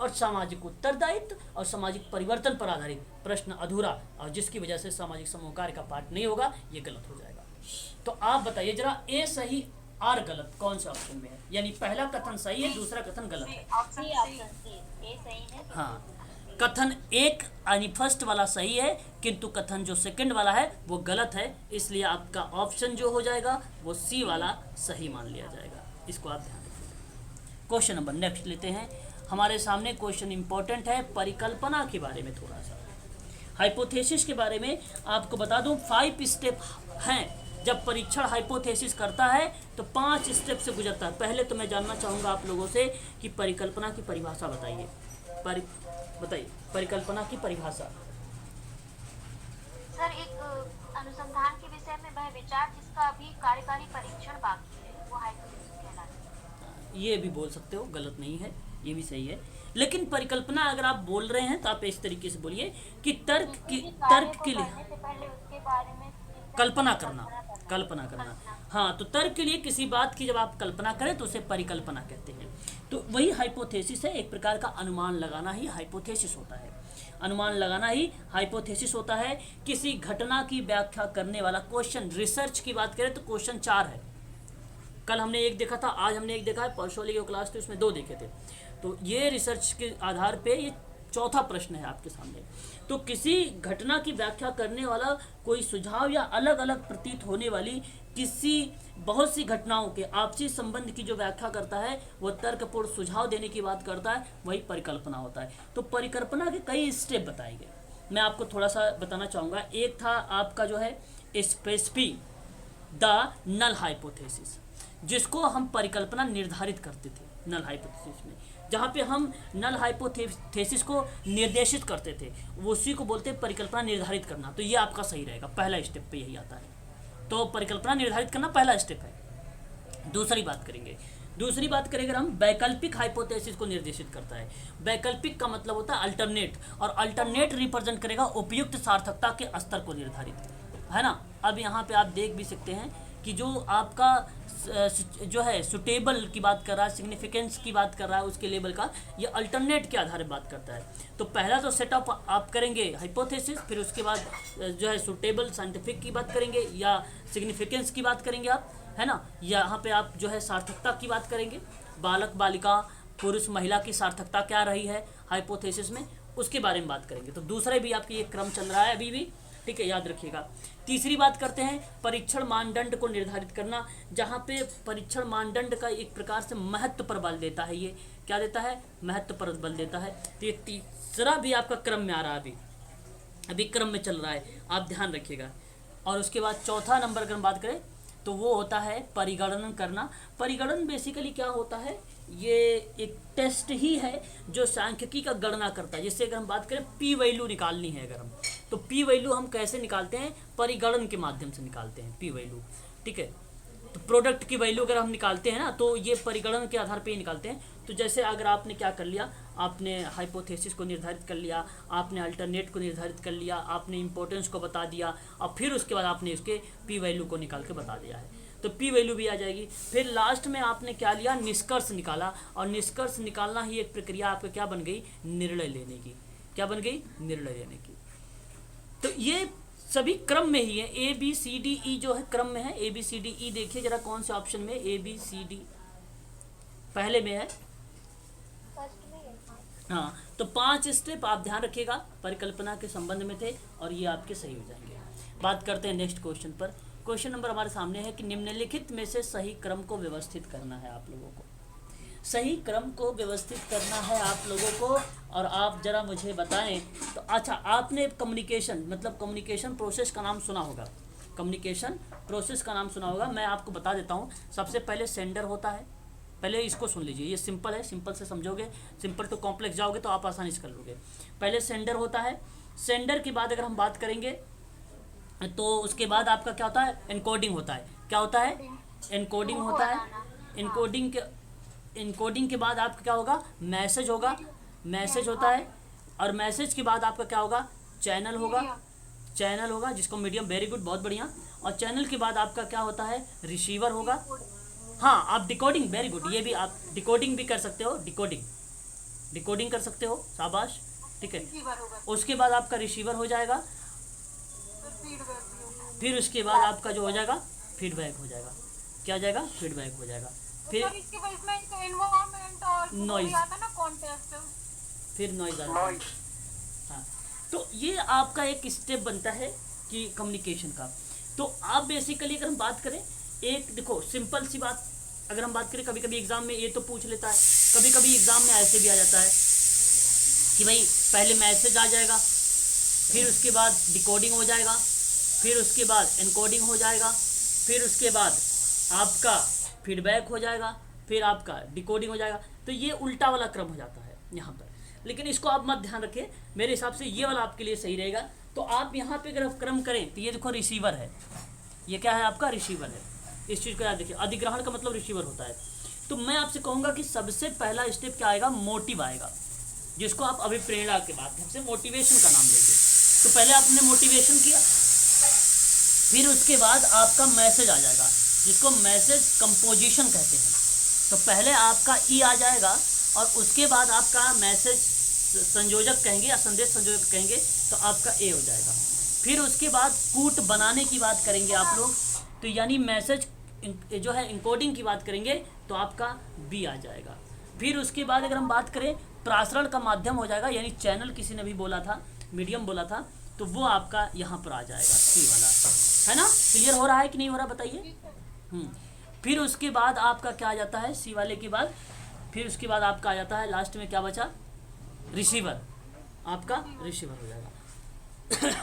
और सामाजिक उत्तरदायित्व और सामाजिक परिवर्तन पर आधारित प्रश्न अधूरा, और जिसकी वजह से सामाजिक समूह कार्य का पार्ट नहीं होगा, ये गलत हो जाएगा। तो आप बताइए जरा ए सही और गलत कौन से ऑप्शन में है, यानी पहला कथन सही है, दूसरा कथन गलत है। हाँ, कथन एक यानी फर्स्ट वाला सही है, किंतु कथन जो सेकंड वाला है वो गलत है, इसलिए आपका ऑप्शन जो हो जाएगा वो सी वाला सही मान लिया जाएगा। इसको आप ध्यान रखिए। क्वेश्चन नंबर नेक्स्ट लेते हैं। हमारे सामने क्वेश्चन इंपॉर्टेंट है परिकल्पना के बारे में थोड़ा सा। हाइपोथेसिस के बारे में आपको बता दूं 5 स्टेप हैं। जब परीक्षण हाइपोथेसिस करता है तो 5 स्टेप से गुजरता है। पहले तो मैं जानना चाहूँगा आप लोगों से कि परिकल्पना की परिभाषा बताइए। बताइए परिकल्पना की परिभाषा। सर, एक अनुसंधान के विषय में वह विचार जिसका अभी कार्यकारी परीक्षण बाकी है वो हाइपोथेसिस कहलाता है। ये भी बोल सकते हो, गलत नहीं है, ये भी सही है। लेकिन परिकल्पना अगर आप बोल रहे हैं तो आप इस तरीके से बोलिए कि तर्क के लिए पहले उसके बारे में कल्पना करना। हाँ, तो तर्क के लिए किसी बात की जब आप कल्पना करें तो उसे परिकल्पना कहते हैं। तो वही हाइपोथेसिस है, एक प्रकार का अनुमान लगाना ही हाइपोथेसिस होता है। अनुमान लगाना ही हाइपोथेसिस होता है। किसी घटना की व्याख्या करने वाला क्वेश्चन, रिसर्च की बात करें तो क्वेश्चन 4 है। कल हमने एक देखा था, आज हमने एक देखा है, परसों वाली क्लास थी उसमें 2 देखे थे। तो ये रिसर्च के आधार पे ये चौथा प्रश्न है आपके सामने। तो किसी घटना की व्याख्या करने वाला कोई सुझाव या अलग अलग प्रतीत होने वाली किसी बहुत सी घटनाओं के आपसी संबंध की जो व्याख्या करता है, वो तर्कपूर्ण सुझाव देने की बात करता है, वही परिकल्पना होता है। तो परिकल्पना के कई स्टेप बताए गए, मैं आपको थोड़ा सा बताना चाहूँगा। एक था आपका जो है स्पेसिफाई द नल हाइपोथेसिस, जिसको हम परिकल्पना निर्धारित करते थे नल हाइपोथेसिस में। जहाँ पे हम नल हाइपोथेसिस को निर्देशित करते थे, उसी को बोलते हैं परिकल्पना निर्धारित करना। तो ये आपका सही रहेगा, पहला स्टेप पे यही आता है। तो परिकल्पना निर्धारित करना पहला स्टेप है। दूसरी बात करें अगर हम, वैकल्पिक हाइपोथेसिस को निर्देशित करता है। वैकल्पिक का मतलब होता है अल्टरनेट, और अल्टरनेट रिप्रेजेंट करेगा उपयुक्त सार्थकता के स्तर को निर्धारित, है ना। अब यहाँ पे आप देख भी सकते हैं कि जो आपका जो है सुटेबल की बात कर रहा है, सिग्निफिकेंस की बात कर रहा है, उसके लेवल का, ये अल्टरनेट के आधार पर बात करता है। तो पहला तो सेटअप आप करेंगे हाइपोथेसिस, फिर उसके बाद जो है सुटेबल साइंटिफिक की बात करेंगे या सिग्निफिकेंस की बात करेंगे आप, है ना। यहाँ पे आप जो है सार्थकता की बात करेंगे, बालक बालिका पुरुष महिला की सार्थकता क्या रही है हाइपोथेसिस में, उसके बारे में बात करेंगे। तो दूसरे भी आपकी ये क्रम चल रहा है अभी भी, ठीक है, याद रखिएगा। तीसरी बात करते हैं परीक्षण मानदंड को निर्धारित करना, जहाँ पे परीक्षण मानदंड का एक प्रकार से महत्व पर बल देता है। ये क्या देता है? महत्व पर बल देता है। तो ये तीसरा भी आपका क्रम में आ रहा है, अभी क्रम में चल रहा है, आप ध्यान रखिएगा। और उसके बाद चौथा नंबर अगर हम बात करें तो वो होता है परिगणन करना। परिगणन बेसिकली क्या होता है? ये एक टेस्ट ही है जो सांख्यिकी का गणना करता है। जिससे अगर हम बात करें पी वैल्यू निकालनी है अगर हम, तो पी वैल्यू हम कैसे निकालते हैं? परिगणन के माध्यम से निकालते हैं पी वैल्यू, ठीक है। तो प्रोडक्ट की वैल्यू अगर हम निकालते हैं ना, तो ये परिगणन के आधार पे ही निकालते हैं। तो जैसे अगर आपने क्या कर लिया, आपने हाइपोथेसिस को निर्धारित कर लिया, आपने अल्टरनेट को निर्धारित कर लिया, आपने इंपॉर्टेंस को बता दिया, और फिर उसके बाद आपने इसके पी वैल्यू को निकाल के बता दिया है, तो पी वैल्यू भी आ जाएगी। फिर लास्ट में आपने क्या लिया? निष्कर्ष निकाला। और निष्कर्ष निकालना ही एक प्रक्रिया आपका क्या बन गई? निर्णय लेने की। क्या बन गई? निर्णय लेने की। तो ये सभी क्रम में ही है, A B C D E जो है क्रम में है। A B C D E देखिए जरा कौन से ऑप्शन में ए बी सी डी पहले में है। हाँ, तो 5 स्टेप आप ध्यान रखिएगा परिकल्पना के संबंध में थे, और ये आपके सही हो जाएंगे। बात करते हैं नेक्स्ट क्वेश्चन पर। क्वेश्चन नंबर हमारे सामने है कि निम्नलिखित में से सही क्रम को व्यवस्थित करना है आप लोगों को। सही क्रम को व्यवस्थित करना है आप लोगों को, और आप जरा मुझे बताएं। तो अच्छा, आपने कम्युनिकेशन मतलब कम्युनिकेशन प्रोसेस का नाम सुना होगा, कम्युनिकेशन प्रोसेस का नाम सुना होगा। मैं आपको बता देता हूँ। सबसे पहले सेंडर होता है, पहले इसको सुन लीजिए, ये सिंपल है, सिंपल से समझोगे, सिंपल टू कॉम्प्लेक्स जाओगे तो आप आसानी से कर लोगे। पहले सेंडर होता है, सेंडर के बाद अगर हम बात करेंगे तो उसके बाद आपका क्या होता है? एनकोडिंग होता है। क्या होता है? एनकोडिंग होता है। इनकोडिंग के बाद आपका क्या होगा? मैसेज होगा, मैसेज होता है। और मैसेज के बाद आपका क्या होगा? चैनल होगा, चैनल होगा जिसको मीडियम, वेरी गुड, बहुत बढ़िया। और चैनल के बाद आपका क्या होता है? रिसीवर होगा। हाँ, आप डिकोडिंग, वेरी गुड, ये भी आप डिकोडिंग भी कर सकते हो, डिकोडिंग कर सकते हो, शाबाश, ठीक है। उसके बाद आपका रिसीवर हो जाएगा, फिर उसके बाद आपका जो हो जाएगा फीडबैक हो जाएगा। क्या हो जाएगा? फीडबैक हो जाएगा। फिर नॉइज, फिर नॉइज आ जाएगा। हाँ, तो ये आपका एक स्टेप बनता है कि कम्युनिकेशन का। तो आप बेसिकली अगर हम बात करें, एक देखो सिंपल सी बात अगर हम बात करें, कभी कभी एग्जाम में ये तो पूछ लेता है, कभी कभी एग्जाम में ऐसे भी आ जाता है कि भाई पहले मैसेज आ जाएगा, फिर उसके बाद डिकोडिंग हो जाएगा, फिर उसके बाद एनकोडिंग हो जाएगा, फिर उसके बाद आपका फीडबैक हो जाएगा, फिर आपका डिकोडिंग हो जाएगा। तो ये उल्टा वाला क्रम हो जाता है यहाँ पर, लेकिन इसको आप मत ध्यान रखें, मेरे हिसाब से ये वाला आपके लिए सही रहेगा। तो आप यहाँ पे अगर क्रम करें तो ये देखो रिसीवर है, ये क्या है आपका रिसीवर है, इस चीज़ को याद देखिए, अधिग्रहण का मतलब रिसीवर होता है। तो मैं आपसे कहूँगा कि सबसे पहला स्टेप क्या आएगा, मोटिव आएगा, जिसको आप अभिप्रेरणा के माध्यम से मोटिवेशन का नाम लेंगे। तो पहले आपने मोटिवेशन किया, फिर उसके बाद आपका मैसेज आ जाएगा, जिसको मैसेज कंपोजिशन कहते हैं। तो पहले आपका ई आ जाएगा और उसके बाद आपका मैसेज संयोजक कहेंगे या संदेश संयोजक कहेंगे, तो आपका ए हो जाएगा। फिर उसके बाद कूट बनाने की बात करेंगे आप लोग, तो यानी मैसेज जो है इंकोडिंग की बात करेंगे, तो आपका बी आ जाएगा। फिर उसके बाद अगर हम बात करें प्रसारण का माध्यम हो जाएगा, यानी चैनल किसी ने भी बोला था, मीडियम बोला था, तो वो आपका यहाँ पर आ जाएगा, सी वाला, है ना। क्लियर हो रहा है कि नहीं हो रहा बताइए। फिर उसके बाद आपका क्या आ जाता है, सी वाले के बाद फिर उसके बाद आपका आ जाता है लास्ट में क्या बचा, रिसीवर, आपका रिसीवर हो जाएगा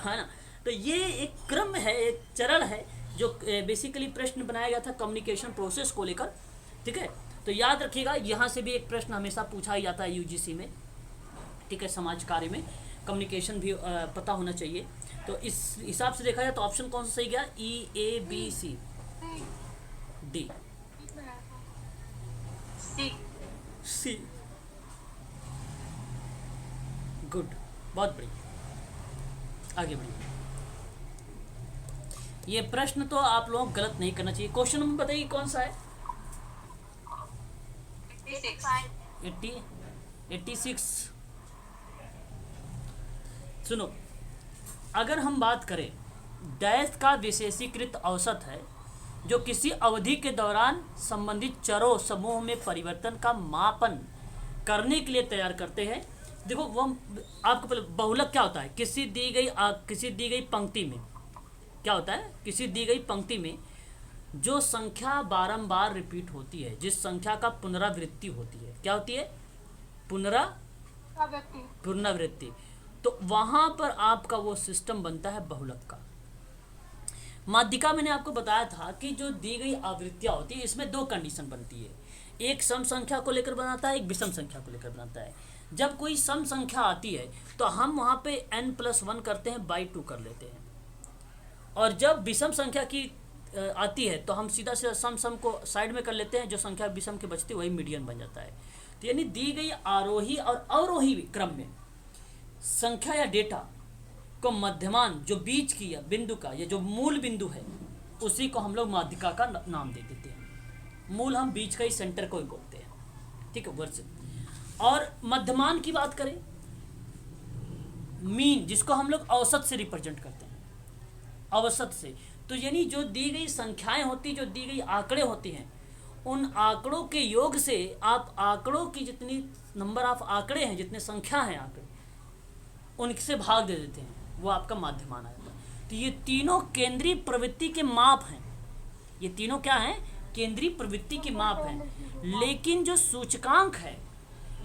है ना। तो ये एक क्रम है, एक चरण है जो बेसिकली प्रश्न बनाया गया था कम्युनिकेशन प्रोसेस को लेकर, ठीक है। तो याद रखिएगा, यहाँ से भी एक प्रश्न हमेशा पूछा ही जाता है यूजीसी में, ठीक है, समाज कार्य में कम्युनिकेशन भी पता होना चाहिए। तो इस हिसाब से देखा जाए तो ऑप्शन कौन सा सही गया, ई, ए, बी, सी, डी, सी। गुड, बहुत बढ़िया, आगे बढ़िए। ये प्रश्न तो आप लोग गलत नहीं करना चाहिए। क्वेश्चन नंबर बताइए कौन सा है, 86। सुनो, अगर हम बात करें, डैश का विशेषीकृत औसत है जो किसी अवधि के दौरान संबंधित चरों समूह में परिवर्तन का मापन करने के लिए तैयार करते हैं। देखो वो आपको पहले बहुलक क्या होता है, किसी दी गई पंक्ति में क्या होता है, किसी दी गई पंक्ति में जो संख्या बारंबार रिपीट होती है, जिस संख्या का पुनरावृत्ति होती है, क्या होती है, पुनरावृत्ति। तो वहां पर आपका वो सिस्टम बनता है बहुलक का। माध्यिका मैंने आपको बताया था कि जो दी गई आवृत्तियां होती है, इसमें दो कंडीशन बनती है, एक सम संख्या को लेकर बनाता है, एक विषम संख्या को लेकर बनाता है। जब कोई सम संख्या आती है तो हम वहां पे n+1 करते हैं, बाई 2 कर लेते हैं, और जब विषम संख्या की आती है तो हम सीधा से सम को साइड में कर लेते हैं, जो संख्या विषम की बचती है वही मीडियन बन जाता है। तो यानी दी गई आरोही और अवरोही क्रम में संख्या या डेटा को मध्यमान, जो बीच की या बिंदु का, या जो मूल बिंदु है, उसी को हम लोग माध्यिका का नाम दे देते हैं। मूल हम बीच का ही सेंटर को ही बोलते हैं, ठीक है, वर्ष। और मध्यमान की बात करें, मीन, जिसको हम लोग औसत से रिप्रेजेंट करते हैं, औसत से। तो यानी जो दी गई संख्याएं होती, जो दी गई आंकड़े होती हैं, उन आंकड़ों के योग से आप आंकड़ों की जितनी नंबर ऑफ आंकड़े हैं, जितने संख्या हैं आंकड़े, उनसे भाग दे देते हैं, वो आपका माध्यमान आएगा। तो ये तीनों केंद्रीय प्रवृत्ति के माप हैं, ये तीनों क्या हैं, केंद्रीय प्रवृत्ति के माप हैं। लेकिन जो सूचकांक है,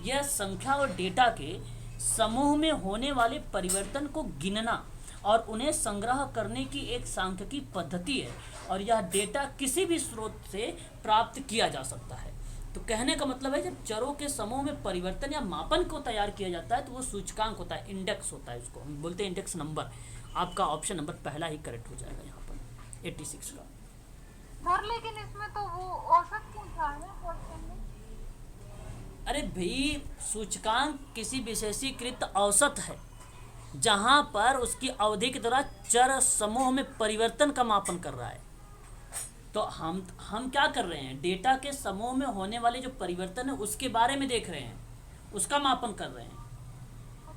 यह संख्या और डेटा के समूह में होने वाले परिवर्तन को गिनना और उन्हें संग्रह करने की एक सांख्यिकी पद्धति है, और यह डेटा किसी भी स्रोत से प्राप्त किया जा सकता है। तो कहने का मतलब है, जब चरों के समूह में परिवर्तन या मापन को तैयार किया जाता है तो वो सूचकांक होता है, इंडेक्स होता है, उसको हम बोलते हैं इंडेक्स नंबर। आपका ऑप्शन नंबर पहला ही करेक्ट हो जाएगा यहाँ पर 86 का। सर लेकिन इसमें तो वो औसत पूछा है क्वेश्चन में। अरे भाई, सूचकांक किसी विशेषीकृत औसत है जहां पर उसकी अवधि के दौरान चर समूह में परिवर्तन का मापन कर रहा है। तो हम क्या कर रहे हैं, डेटा के समूह में होने वाले जो परिवर्तन है उसके बारे में देख रहे हैं, उसका मापन कर रहे हैं,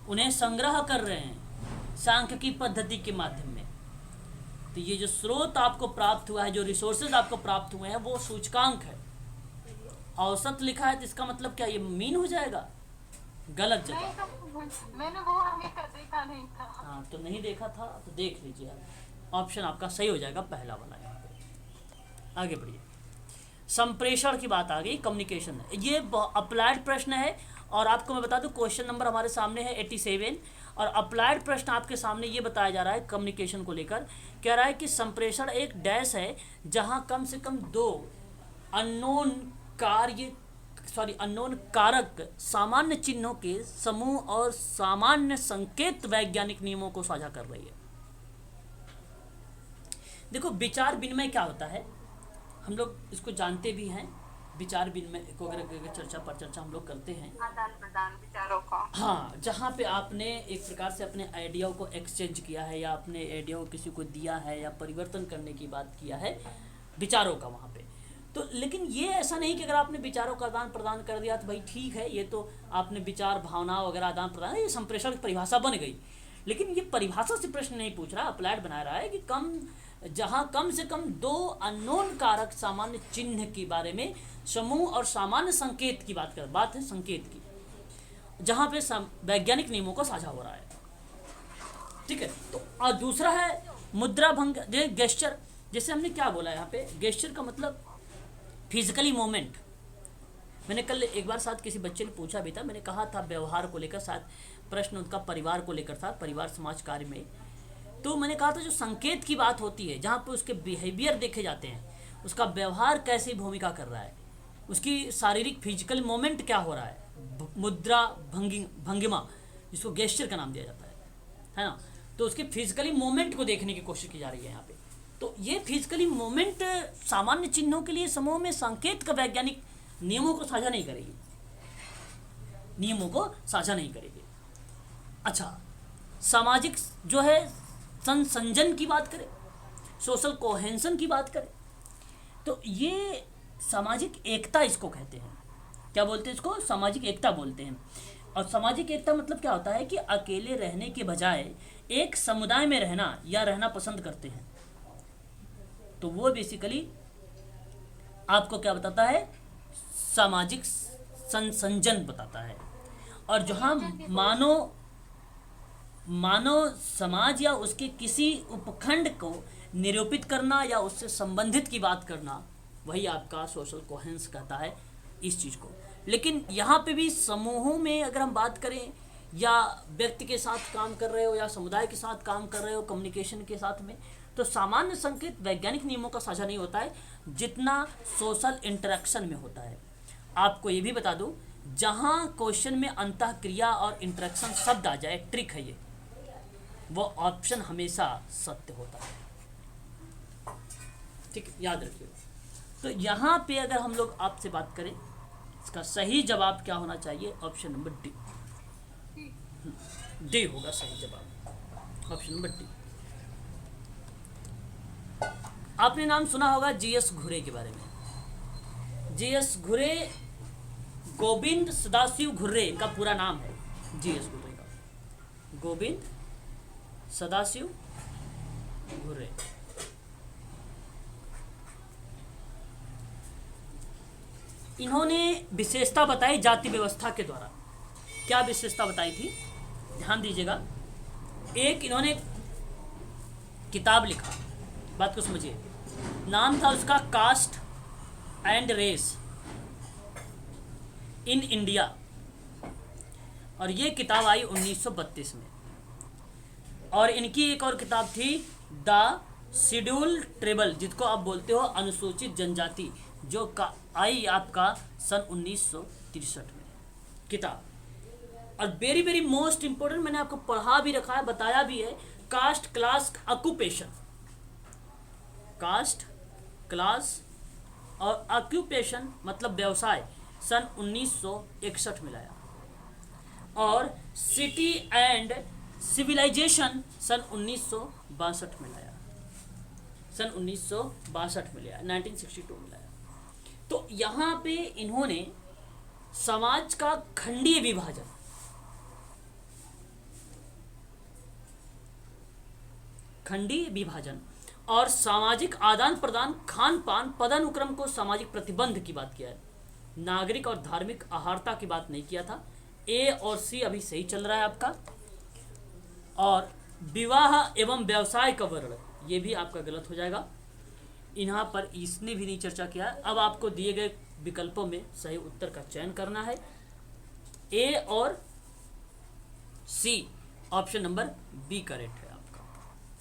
उन्हें संग्रह कर रहे हैं सांख्यिकी पद्धति के माध्यम में। तो ये जो स्रोत आपको प्राप्त हुआ है, जो रिसोर्सेज आपको प्राप्त हुए हैं, वो सूचकांक है। औसत लिखा है तो इसका मतलब क्या, ये मीन हो जाएगा, गलत जगह। मैंने वो हमेशा देखा नहीं था। हाँ, तो नहीं देखा था तो देख लीजिए आप, ऑप्शन आपका सही हो जाएगा पहला वाला। यहाँ पे आगे बढ़िए, संप्रेषण की बात आ गई, कम्युनिकेशन है, ये अप्लाइड प्रश्न है। और आपको मैं बता दूं, क्वेश्चन नंबर हमारे सामने है 87, और अप्लाइड प्रश्न आपके सामने ये बताया जा रहा है कम्युनिकेशन को लेकर, कह रहा है कि संप्रेषण एक डैश है जहां कम से कम दो अननोन अननोन कारक सामान्य चिन्हों के समूह और सामान्य संकेत वैज्ञानिक नियमों को साझा कर रही है। देखो, विचार विनिमय क्या होता है, हम लोग इसको जानते भी हैं। विचार विनिमय को अगर चर्चा पर चर्चा हम लोग करते हैं, आदान प्रदान विचारों का। हाँ, जहाँ पे आपने एक प्रकार से अपने आइडिया को एक्सचेंज किया है या अपने आइडिया को किसी को दिया है या परिवर्तन करने की बात किया है विचारों का वहाँ पे। तो लेकिन ये ऐसा नहीं कि अगर आपने विचारों का आदान प्रदान कर दिया तो भाई ठीक है, ये तो आपने विचार भावना वगैरह आदान प्रदान, ये संप्रेषण की परिभाषा बन गई। लेकिन ये परिभाषा से प्रश्न नहीं पूछ रहा, अप्लाइड बना रहा है कि जहाँ कम से कम दो अननोन कारक सामान्य चिन्ह के बारे में समूह और सामान्य संकेत की बात है संकेत की, जहाँ पे वैज्ञानिक नियमों को साझा हो रहा है। ठीक है, तो और दूसरा है मुद्रा भंग, गेस्चर। जैसे हमने क्या बोला यहाँ पे, गेस्चर का मतलब फिजिकली मूवमेंट। मैंने कल एक बार साथ किसी बच्चे ने पूछा भी था, मैंने कहा था व्यवहार को लेकर, साथ प्रश्न उनका परिवार को लेकर था, परिवार समाज कार्य में। तो मैंने कहा था जो संकेत की बात होती है, जहाँ पर उसके बिहेवियर देखे जाते हैं, उसका व्यवहार कैसी भूमिका कर रहा है, उसकी शारीरिक फिजिकल मूवमेंट क्या हो रहा है, मुद्रा भंगिमा, जिसको गेस्चर का नाम दिया जाता है ना। तो उसके फिजिकली मूवमेंट को देखने की कोशिश की जा रही है यहाँ पे। तो ये फिजिकली मूवमेंट सामान्य चिन्हों के लिए समूह में संकेत का वैज्ञानिक नियमों को साझा नहीं करेगी, नियमों को साझा नहीं करेगी। अच्छा, सामाजिक जो है संसंजन की बात करें, सोशल कोहेंशन की बात करें, तो ये सामाजिक एकता इसको कहते हैं। क्या बोलते हैं इसको? सामाजिक एकता बोलते हैं। और सामाजिक एकता मतलब क्या होता है कि अकेले रहने के बजाय एक समुदाय में रहना या रहना पसंद करते हैं। तो वो बेसिकली आपको क्या बताता है? सामाजिक संसंजन बताता है। और जहाँ मानव समाज या उसके किसी उपखंड को निरूपित करना या उससे संबंधित की बात करना, वही आपका सोशल कोहेंस कहता है इस चीज़ को। लेकिन यहाँ पे भी समूहों में अगर हम बात करें, या व्यक्ति के साथ काम कर रहे हो या समुदाय के साथ काम कर रहे हो कम्युनिकेशन के साथ में, तो सामान्य संकेत वैज्ञानिक नियमों का साझा नहीं होता है जितना सोशल इंटरेक्शन में होता है। आपको ये भी बता दूं, जहाँ क्वेश्चन में अंतःक्रिया और इंटरेक्शन शब्द आ जाए, ट्रिक है ये, वो ऑप्शन हमेशा सत्य होता है। ठीक, याद रखिए। तो यहाँ पे अगर हम लोग आपसे बात करें, इसका सही जवाब क्या होना चाहिए? Option number D. डी होगा सही जवाब, ऑप्शन नंबर डी। आपने नाम सुना होगा जीएस घुरे के बारे में। जीएस घुरे गोविंद सदाशिव घुर्रे का पूरा नाम है, जीएस घुरे का, गोविंद सदाशिव घुर्रे। इन्होंने विशेषता बताई जाति व्यवस्था के द्वारा। क्या विशेषता बताई थी? ध्यान दीजिएगा। एक इन्होंने किताब लिखा, बात को समझिए, नाम था उसका caste and race in India, और ये किताब आई 1932 में। और इनकी एक और किताब थी द शेड्यूल ट्राइब, जिसको आप बोलते हो अनुसूचित जनजाति, जो आई आपका सन 1963 में किताब। और वेरी वेरी मोस्ट इंपोर्टेंट, मैंने आपको पढ़ा भी रखा है, बताया भी है, caste class occupation, caste class और ऑक्यूपेशन मतलब व्यवसाय, सन 1961 में लाया। और सिटी एंड सिविलाइजेशन सन 1962 में लाया, सन 1962 में लाया, 1962 में लाया। तो यहाँ पे इन्होंने समाज का खंडीय विभाजन, खंडीय विभाजन और सामाजिक आदान प्रदान, खान पान, पदानुक्रम को सामाजिक प्रतिबंध की बात किया है। नागरिक और धार्मिक आहारता की बात नहीं किया था। ए और सी अभी सही चल रहा है आपका। और विवाह एवं व्यवसाय का वर्ण, ये भी आपका गलत हो जाएगा। यहाँ पर इसने भी नहीं चर्चा किया। अब आपको दिए गए विकल्पों में सही उत्तर का चयन करना है। ए और C option number B correct है आपका,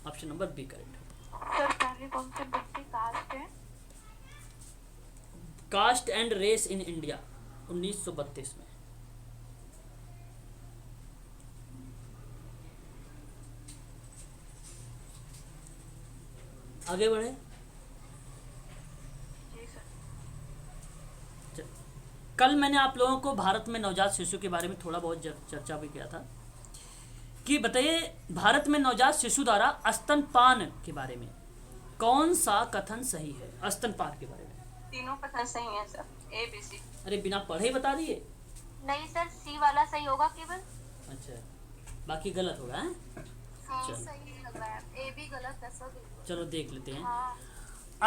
ऑप्शन नंबर बी करेक्ट है। सर पहले कौन से बुक की कास्ट है? Caste and race in India 1932 में। आगे बढ़े। जी सर। कल मैंने आप लोगों को भारत में नवजात शिशु के बारे में थोड़ा बहुत चर्चा भी किया था कि बताइए भारत में नवजात शिशु द्वारा स्तनपान के बारे में कौन सा कथन सही है। स्तनपान के बारे में तीनों कथन सही है सर, ए बी सी। अरे बिना पढ़े ही बता दिए। नहीं सर, सी वाला सही होगा केवल। अच्छा, बाकी गलत होगा है? हाँ चलो। सही लग रहा है, ए भी गलत है सर। चलो देख लेते हैं। हाँ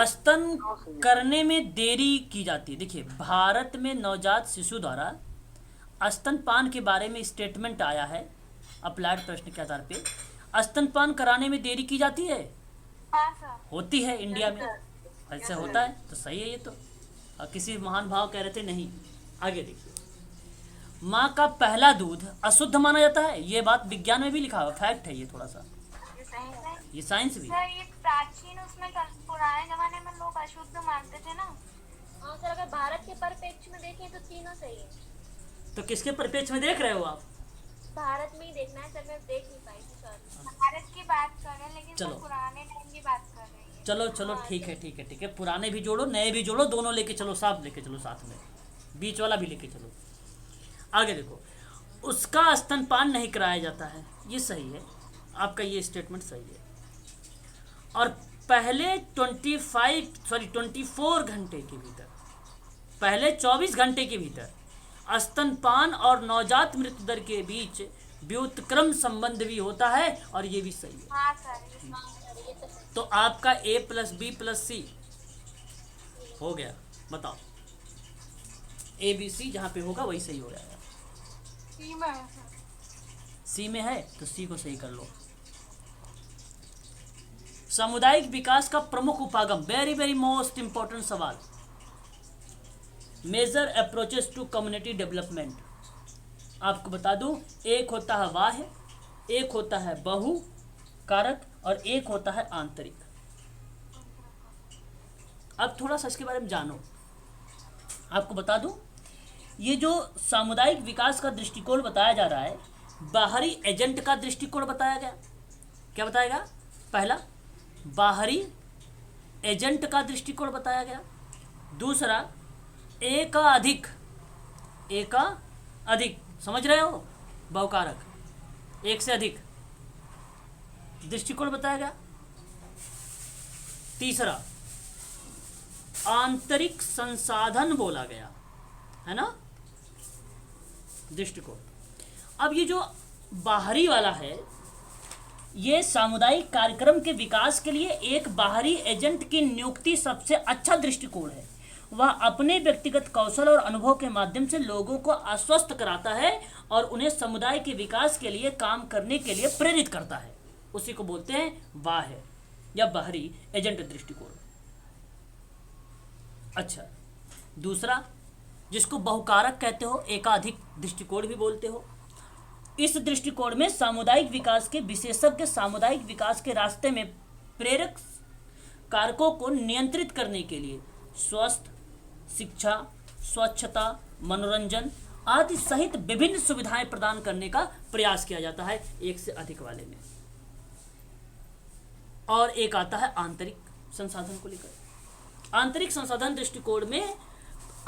स्तन करने में देरी की जाती है। देखिए भारत में नवजात शिशु द्वारा स्तनपान के बारे में स्टेटमेंट आया है अप्लाइड प्रश्न के आधार पे। स्तनपान कराने में देरी की जाती है, हाँ सर। होती है इंडिया में, ऐसा होता है तो सही है ये तो। और किसी महान भाव कह रहे थे नहीं। आगे देखिए, माँ का पहला दूध अशुद्ध माना जाता है, ये बात विज्ञान में भी लिखा हुआ फैक्ट है ये, थोड़ा सा ये सही है ये साइंस भी। सर। ये प्राचीन उसमें पुराने जमाने में लोग अशुद्ध मानते थे ना। हाँ सर, अगर भारत के परिप्रेक्ष्य में देखें तो तीनों सही है। तो किसके परिप्रेक्ष्य में देख रहे हो आप? भारत में ही देखना है सर, मैं देख नहीं पाई थी सर। भारत की बात कर रहे हैं लेकिन चलो। सर पुराने टाइम की बात कर रहे हैं। चलो चलो ठीक है ठीक है ठीक है, पुराने भी जोड़ो नए भी जोड़ो, दोनों लेके चलो, सब लेके चलो साथ में, बीच वाला भी लेके चलो। आगे देखो, उसका स्तनपान नहीं कराया जाता है, ये सही है, आपका ये स्टेटमेंट सही है। और पहले 24 घंटे के भीतर, पहले 24 घंटे के भीतर स्तनपान और नवजात मृत्यु दर के बीच व्युत्क्रम संबंध भी होता है, और ये भी सही है। हाँ सर। ये तो सही। तो आपका A प्लस बी प्लस सी हो गया। बताओ, ए बी सी जहाँ पे होगा वही सही हो जाएगा। सी में है सर। सी में है तो सी को सही कर लो। सामुदायिक विकास का प्रमुख उपागम, वेरी वेरी मोस्ट इंपॉर्टेंट सवाल। Major approaches to community development, आपको बता दूं, एक होता है बाह्य, एक होता है बहु कारक और एक होता है आंतरिक। अब थोड़ा सा इसके बारे में जानो। आपको बता दूं, ये जो सामुदायिक विकास का दृष्टिकोण बताया जा रहा है, बाहरी एजेंट का दृष्टिकोण बताया गया। क्या बताया गया? पहला, बाहरी एजेंट का दृष्टिकोण बताया गया। दूसरा, एकाधिक, एकाधिक समझ रहे हो, बहुकारक, एक से अधिक दृष्टिकोण बताया गया। तीसरा, आंतरिक संसाधन बोला गया है ना, दृष्टिकोण। अब ये जो बाहरी वाला है, ये सामुदायिक कार्यक्रम के विकास के लिए एक बाहरी एजेंट की नियुक्ति सबसे अच्छा दृष्टिकोण है। वह अपने व्यक्तिगत कौशल और अनुभव के माध्यम से लोगों को आश्वस्त कराता है और उन्हें समुदाय के विकास के लिए काम करने के लिए प्रेरित करता है। उसी को बोलते हैं बाह्य या बाहरी एजेंट दृष्टिकोण। अच्छा, दूसरा, जिसको बहुकारक कहते हो, एकाधिक दृष्टिकोण भी बोलते हो। इस दृष्टिकोण में सामुदायिक विकास के विशेषज्ञ सामुदायिक विकास के रास्ते में प्रेरक कारकों को नियंत्रित करने के लिए स्वास्थ्य, शिक्षा, स्वच्छता, मनोरंजन आदि सहित विभिन्न सुविधाएं प्रदान करने का प्रयास किया जाता है एक से अधिक वाले में। और एक आता है आंतरिक संसाधन को लेकर। आंतरिक संसाधन दृष्टिकोण में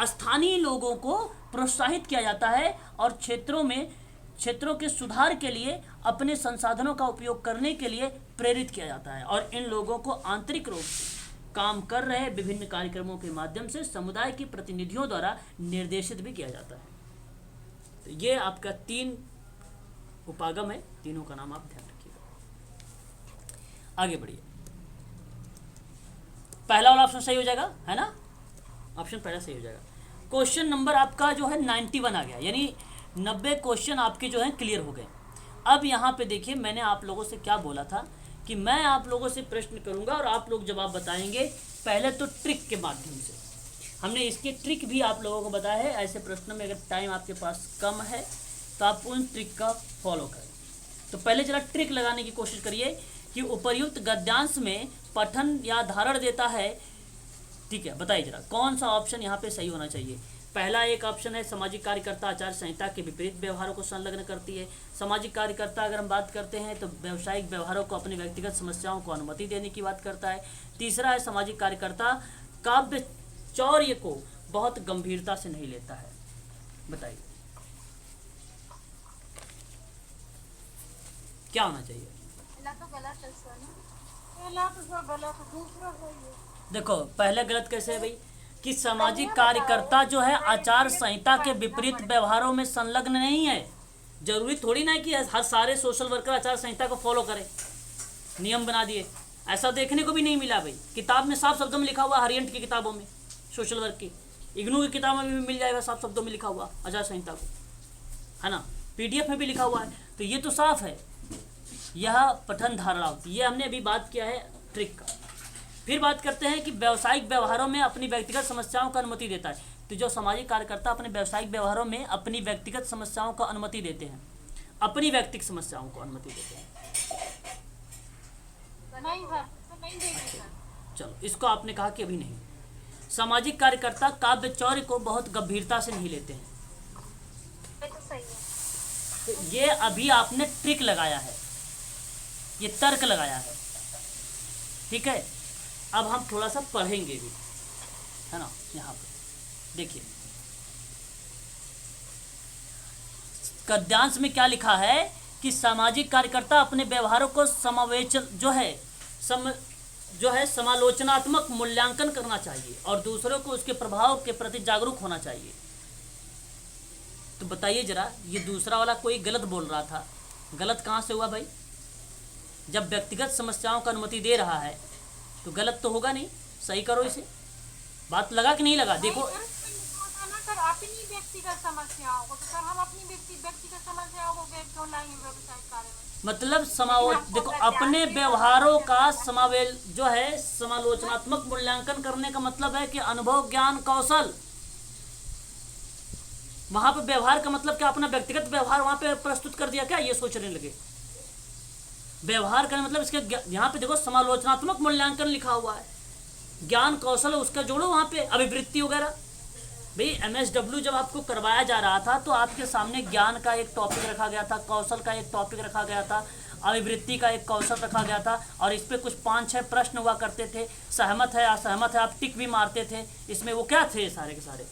स्थानीय लोगों को प्रोत्साहित किया जाता है और क्षेत्रों के सुधार के लिए अपने संसाधनों का उपयोग करने के लिए प्रेरित किया जाता है, और इन लोगों को आंतरिक रूप से काम कर रहे विभिन्न कार्यक्रमों के माध्यम से समुदाय के प्रतिनिधियों द्वारा निर्देशित भी किया जाता है। तो ये आपका 3 उपागम है, तीनों का नाम आप ध्यान रखिएगा। आगे बढ़िए, पहला वाला ऑप्शन सही हो जाएगा, है ना, ऑप्शन पहला सही हो जाएगा। क्वेश्चन नंबर आपका जो है 91 आ गया, यानी 90 क्वेश्चन आपके जो है क्लियर हो गए। अब यहाँ पे देखिए, मैंने आप लोगों से क्या बोला था कि मैं आप लोगों से प्रश्न करूंगा और आप लोग जवाब बताएंगे। पहले तो ट्रिक के माध्यम से, हमने इसके ट्रिक भी आप लोगों को बताया है। ऐसे प्रश्नों में अगर टाइम आपके पास कम है तो आप उन ट्रिक का फॉलो करें। तो पहले जरा ट्रिक लगाने की कोशिश करिए कि उपर्युक्त गद्यांश में पठन या धारण देता है, ठीक है, बताइए जरा कौन सा ऑप्शन यहाँ पे सही होना चाहिए। पहला एक ऑप्शन है सामाजिक कार्यकर्ता आचार संहिता के विपरीत व्यवहारों को संलग्न करती है। सामाजिक कार्यकर्ता अगर हम बात करते हैं तो व्यावसायिक व्यवहारों को अपनी व्यक्तिगत समस्याओं को अनुमति देने की बात करता है। तीसरा है सामाजिक कार्यकर्ता काव्य चौर्य को बहुत गंभीरता से नहीं लेता है। बताइए क्या होना चाहिए। पहला तो गलत है सर। पहला तो सब गलत है, दूसरा सही है। देखो पहले गलत कैसे है भाई कि सामाजिक कार्यकर्ता जो है आचार संहिता के विपरीत व्यवहारों में संलग्न नहीं है। जरूरी थोड़ी ना है कि हर सारे सोशल वर्कर आचार संहिता को फॉलो करें, नियम बना दिए, ऐसा देखने को भी नहीं मिला भाई। किताब में साफ शब्दों में लिखा हुआ, हरियंट की किताबों में सोशल वर्क की, इग्नू की किताबों में भी मिल जाएगा साफ शब्दों में लिखा हुआ आचार संहिता को, है ना, PDF में भी लिखा हुआ है। तो ये तो साफ है, यह पठन धारणा होती है। ये हमने अभी बात किया है ट्रिक का। फिर बात करते हैं कि व्यावसायिक व्यवहारों में अपनी व्यक्तिगत समस्याओं को अनुमति देता है। तो जो सामाजिक कार्यकर्ता अपने व्यावसायिक व्यवहारों में अपनी व्यक्तिगत समस्याओं को अनुमति देते हैं, अपनी व्यक्तिगत समस्याओं को अनुमति देते हैं। नहीं सर, तो नहीं देंगे सर। चलो इसको आपने कहा कि अभी नहीं। सामाजिक कार्यकर्ता काव्य चौर्य को बहुत गंभीरता से नहीं लेते हैं। ये तो सही है। तो ये अभी आपने ट्रिक लगाया है, ये तर्क लगाया है, ठीक है। अब हम थोड़ा सा पढ़ेंगे भी, है ना। यहाँ पर देखिए गद्यांश में क्या लिखा है कि सामाजिक कार्यकर्ता अपने व्यवहारों को समावेशन जो है समालोचनात्मक मूल्यांकन करना चाहिए और दूसरों को उसके प्रभाव के प्रति जागरूक होना चाहिए। तो बताइए जरा, ये दूसरा वाला कोई गलत बोल रहा था, गलत कहाँ से हुआ भाई? जब व्यक्तिगत समस्याओं का अनुमति दे रहा है तो गलत तो होगा नहीं। सही करो इसे, बात लगा कि नहीं लगा? देखो सर अपनी व्यक्तिगत समस्याओं को, तो सर हम अपनी व्यक्तिगत समस्याओं को क्यों लाएंगे व्यवसायिक कार्य में? मतलब देखो अपने व्यवहारों का जो है समालोचनात्मक मूल्यांकन करने का मतलब है कि अनुभव, ज्ञान, कौशल। वहां पे व्यवहार का मतलब क्या? अपना व्यक्तिगत व्यवहार वहां पे प्रस्तुत कर दिया क्या? ये सोचने लगे। व्यवहार का मतलब इसके यहाँ पे देखो समालोचनात्मक मूल्यांकन लिखा हुआ है, ज्ञान कौशल उसका जोड़ो वहां पे, अभिवृत्ति वगैरह। भाई MSW जब आपको करवाया जा रहा था तो आपके सामने ज्ञान का एक टॉपिक रखा गया था, कौशल का एक टॉपिक रखा गया था, अभिवृत्ति का एक कौशल रखा गया था और इस पे कुछ 5-6 प्रश्न हुआ करते थे। सहमत है, असहमत है, आप टिक भी मारते थे। इसमें वो क्या थे? सारे के सारे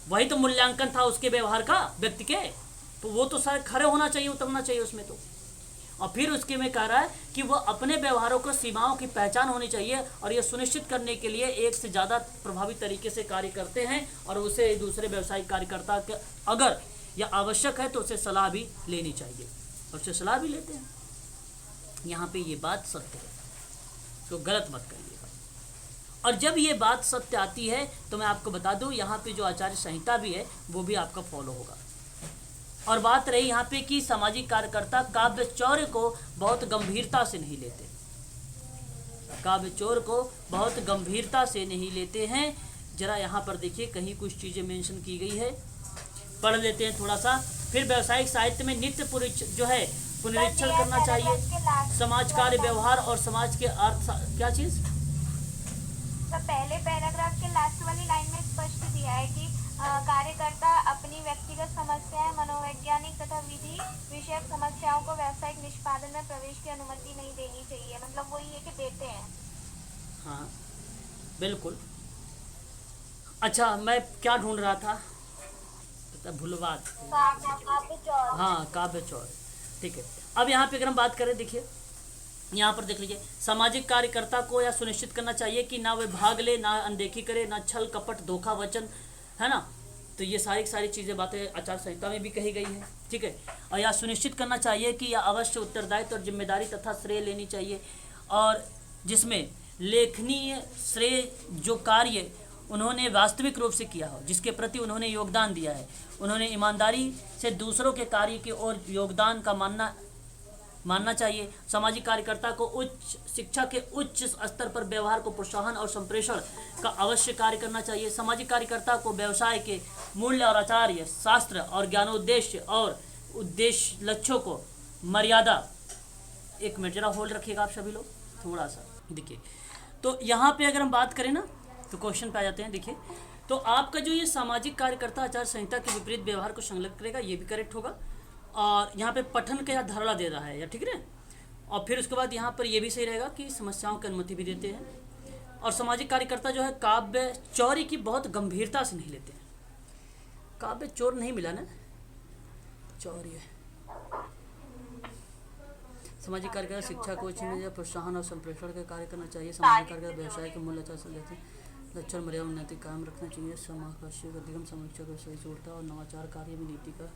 वही तो मूल्यांकन था उसके व्यवहार का, व्यक्ति के। तो वो तो सारे खड़े होना चाहिए, उतरना चाहिए उसमें तो। और फिर उसके में कह रहा है कि वो अपने व्यवहारों को सीमाओं की पहचान होनी चाहिए और ये सुनिश्चित करने के लिए एक से ज़्यादा प्रभावी तरीके से कार्य करते हैं और उसे दूसरे व्यवसायिक कार्यकर्ता के अगर यह आवश्यक है तो उसे सलाह भी लेनी चाहिए और उसे सलाह भी लेते हैं। यहाँ पे ये बात सत्य है, तो गलत मत करिएगा। और जब ये बात सत्य आती है तो मैं आपको बता दूँ, यहाँ पे जो आचार्य संहिता भी है वो भी आपका फॉलो होगा। और बात रही यहाँ पे कि सामाजिक कार्यकर्ता काव्य चौर्य को बहुत गंभीरता से नहीं लेते, काव्य चौर्य को बहुत गंभीरता से नहीं लेते हैं। जरा यहाँ पर देखिए कहीं कुछ चीज़ें मेंशन की गई है, पढ़ लेते हैं थोड़ा सा। फिर व्यावसायिक साहित्य में नित्य पुनरीक्षण करना चाहिए, समाज कार्य व्यवहार और समाज के अर्थ। क्या चीज़? तो पहले पैराग्राफ के लास्ट वाली लाइन में स्पष्ट दिया है कि कार्यकर्ता अपनी व्यक्तिगत समस्याएं, मनोवैज्ञानिक तथा विधि विषयक समस्याओं को व्यावसायिक निष्पादन में प्रवेश की अनुमति नहीं देनी चाहिए। मतलब वही है कि देते हैं। हाँ बिल्कुल। अच्छा मैं क्या ढूंढ रहा था? भूलवा। हाँ काव्य चौर्य, ठीक है। अब यहाँ पे अगर हम बात करें, देखिए यहाँ पर देख लीजिए, सामाजिक कार्यकर्ता को यह सुनिश्चित करना चाहिए कि ना वे भाग ले, ना अनदेखी करे, ना छल कपट धोखा वचन, है ना। तो ये सारी चीज़ें बातें आचार संहिता में भी कही गई है, ठीक है। और यह सुनिश्चित करना चाहिए कि यह अवश्य उत्तरदायित्व और जिम्मेदारी तथा श्रेय लेनी चाहिए, और जिसमें लेखनीय श्रेय जो कार्य उन्होंने वास्तविक रूप से किया हो, जिसके प्रति उन्होंने योगदान दिया है, उन्होंने ईमानदारी से दूसरों के कार्य की ओर योगदान का मानना चाहिए। सामाजिक कार्यकर्ता को उच्च शिक्षा के उच्च स्तर पर व्यवहार को प्रोत्साहन और संप्रेषण का अवश्य कार्य करना चाहिए। सामाजिक कार्यकर्ता को व्यवसाय के मूल्य और आचार्य शास्त्र और ज्ञानोद्देश्य और उद्देश्य लक्ष्यों को मर्यादा, एक मिनट जरा होल्ड रखिएगा आप सभी लोग थोड़ा सा। देखिए तो यहाँ पे अगर हम बात करें ना तो क्वेश्चन पे आ जाते हैं। देखिए तो आपका जो ये सामाजिक कार्यकर्ता आचार संहिता के विपरीत व्यवहार को संलग्न करेगा, ये भी करेक्ट होगा। और यहाँ पे पठन का धारणा दे रहा है या ठीक है। और फिर उसके बाद यहाँ पर ये भी सही रहेगा कि समस्याओं की अनुमति भी देते हैं। और सामाजिक कार्यकर्ता जो है काव्य चौरी की बहुत गंभीरता से नहीं लेते हैं। काव्य चोर नहीं मिला ना, चौर्य। सामाजिक कार्यकर्ता शिक्षा कोचिंग में प्रोत्साहन और संप्रेषण का कार्य करना चाहिए। सामाजिक कार्यकर्ता व्यवसाय के मूल्य आचार संहिता लक्षण मर्यादा उन्नति कायम रखना चाहिए। समावेशी अधिगम समीक्षा को सही जोड़ता और नवाचार कार्य में नीति का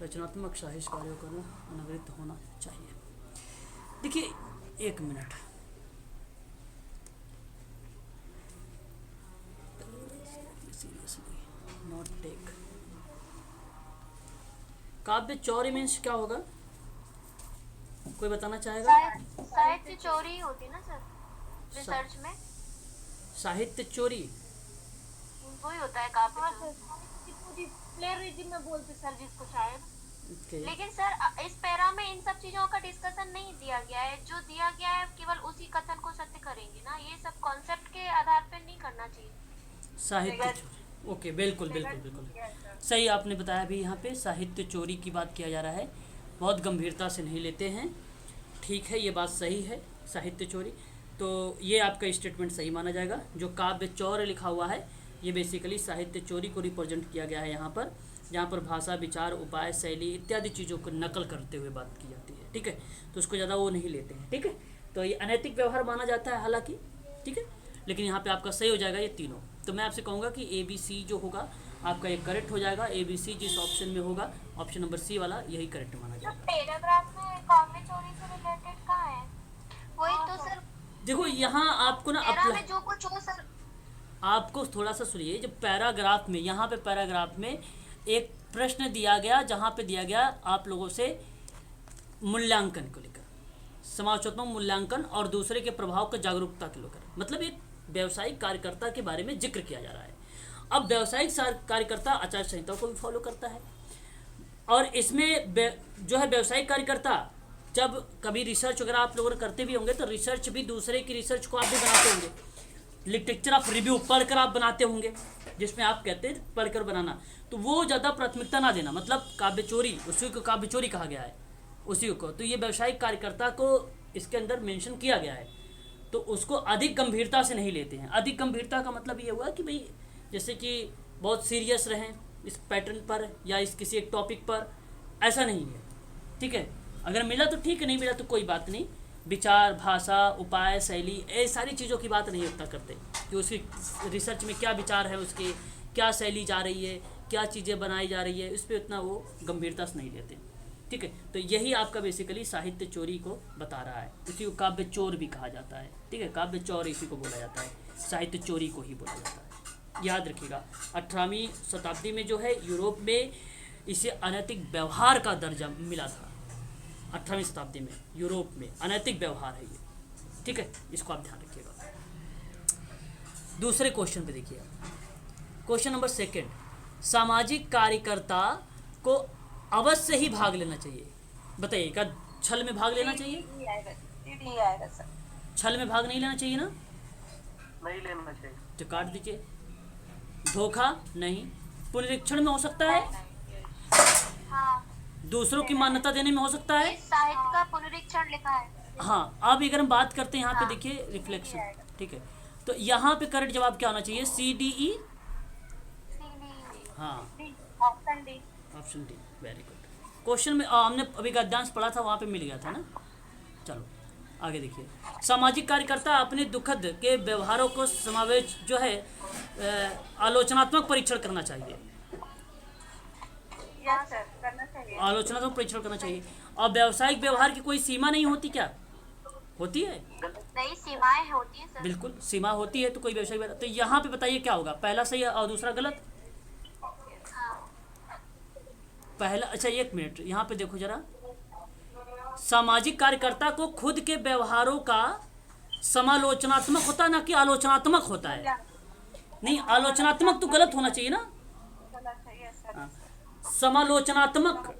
रचनात्मक साहित्य कार्यों करना अनवरत होना चाहिए। देखिए एक मिनट, सीरियसली नॉट टेक। काव्य चौरी मीन्स क्या होगा, कोई बताना चाहेगा? साहित्य चोरी होती ना सर रिसर्च में, साहित्य चोरी वही होता है काव्य हाँ चोरी। सर, प्लेयरिज्म में बोलते सर जिसको शायद। okay. लेकिन सर इस पैरा में इन सब चीजों का डिस्कशन नहीं दिया गया है। जो दिया गया है केवल उसी कथन को सत्य करेंगे ना, ये सब कॉन्सेप्ट के आधार पर नहीं करना चाहिए। साहित्य चोरी, ओके बिल्कुल बिल्कुल बिल्कुल सही आपने बताया। भी यहाँ पे साहित्य चोरी की बात किया जा रहा है, बहुत गंभीरता से नहीं लेते हैं। ठीक है, ये बात सही है, साहित्य चोरी। तो ये आपका स्टेटमेंट सही माना जाएगा। जो काव्य चौर लिखा हुआ है ये बेसिकली साहित्य चोरी को रिप्रेजेंट किया गया है यहाँ पर, जहाँ पर भाषा, विचार, उपाय, शैली इत्यादि चीज़ों को नकल करते हुए बात की जाती है। ठीक है, तो उसको ज़्यादा वो नहीं लेते हैं। ठीक है, तो ये अनैतिक व्यवहार माना जाता है हालांकि, ठीक है, लेकिन यहाँ पे आपका सही हो जाएगा ये तीनों। तो मैं आपसे कहूँगा कि ABC जो होगा आपका ये करेक्ट हो जाएगा। ABC जिस ऑप्शन में होगा, ऑप्शन नंबर C वाला, यही करेक्ट माना जाएगा। पैराग्राफ में काव्य चोरी से रिलेटेड कहाँ है? वही तो सर, देखो यहाँ आपको ना पैरा में जो कुछ हो सर, आपको थोड़ा सा सुनिए। जब पैराग्राफ में, यहाँ पे पैराग्राफ में एक प्रश्न दिया गया जहाँ पे दिया गया आप लोगों से मूल्यांकन को लेकर, समालोचनात्मक मूल्यांकन और दूसरे के प्रभाव को जागरूकता के लेकर, मतलब एक व्यावसायिक कार्यकर्ता के बारे में जिक्र किया जा रहा है। अब व्यावसायिक कार्यकर्ता आचार संहिता को भी फॉलो करता है और इसमें जो है व्यावसायिक कार्यकर्ता जब कभी रिसर्च वगैरह आप लोग करते भी होंगे तो रिसर्च भी दूसरे की रिसर्च को आप भी बनाते होंगे। लिटरेचर ऑफ रिव्यू पढ़कर आप बनाते होंगे, जिसमें आप कहते हैं पढ़कर बनाना, तो वो ज़्यादा प्राथमिकता ना देना, मतलब काव्य चोरी, उसी को काव्य चोरी कहा गया है उसी को। तो ये व्यावसायिक कार्यकर्ता को इसके अंदर मेंशन किया गया है, तो उसको अधिक गंभीरता से नहीं लेते हैं। अधिक गंभीरता का मतलब ये हुआ कि भाई जैसे कि बहुत सीरियस रहें इस पैटर्न पर या इस किसी एक टॉपिक पर, ऐसा नहीं है। ठीक है, अगर मिला तो ठीक है, नहीं मिला तो कोई बात नहीं। विचार, भाषा, उपाय, शैली, ये सारी चीज़ों की बात नहीं उतना करते कि उसकी रिसर्च में क्या विचार है, उसके क्या शैली जा रही है, क्या चीज़ें बनाई जा रही है, इस पर उतना वो गंभीरता से नहीं लेते। ठीक है, तो यही आपका बेसिकली साहित्य चोरी को बता रहा है। इसी को काव्य चोर भी कहा जाता है। ठीक है, काव्य चोर इसी को बोला जाता है, साहित्य चोरी को ही बोला जाता है। याद रखिएगा 18वीं शताब्दी में जो है यूरोप में इसे अनैतिक व्यवहार का दर्जा मिला था। 18वीं शताब्दी में यूरोप में अनैतिक व्यवहार है ये। ठीक है, इसको आप ध्यान रखिएगा। दूसरे क्वेश्चन पे देखिए, क्वेश्चन नंबर 2, सामाजिक कार्यकर्ता को अवश्य ही भाग लेना चाहिए। बताइए, क्या छल में भाग लेना चाहिए? छल में भाग नहीं लेना चाहिए ना? नहीं लेना चाहिए। तो काट दीजिए। धोखा नहीं। पुनरीक्षण में हो सकता है, हाँ, दूसरों की मान्यता देने में हो सकता है। इस साहित्य का पुनरीक्षण लिखा है। हाँ, अब अगर हम बात करते हैं यहाँ पे देखिए रिफ्लेक्शन। ठीक है, तो यहाँ पे करेक्ट जवाब क्या होना चाहिए? CDE। हाँ, option D. Option D, very good. Question में हमने अभी गद्यांश पढ़ा था, वहाँ पे मिल गया था ना। चलो आगे देखिए, सामाजिक कार्यकर्ता अपने दुखद के व्यवहारों को समावेश जो है आलोचनात्मक परीक्षण करना चाहिए। यस सर, करना चाहिए। आलोचनात्मक परीक्षण करना चाहिए। और व्यावसायिक व्यवहार की कोई सीमा नहीं होती क्या? होती है, नई सीमाएं होती है सर। बिल्कुल सीमा होती है। तो कोई व्यवसायिक व्यवहार, तो यहाँ पे बताइए क्या होगा? पहला सही और दूसरा गलत। पहला, अच्छा एक मिनट, यहाँ पे देखो जरा, सामाजिक कार्यकर्ता को खुद के व्यवहारों का समालोचनात्मक होता है ना कि आलोचनात्मक होता है? नहीं, आलोचनात्मक तो गलत होना चाहिए ना। हाँ, समालोचनात्मक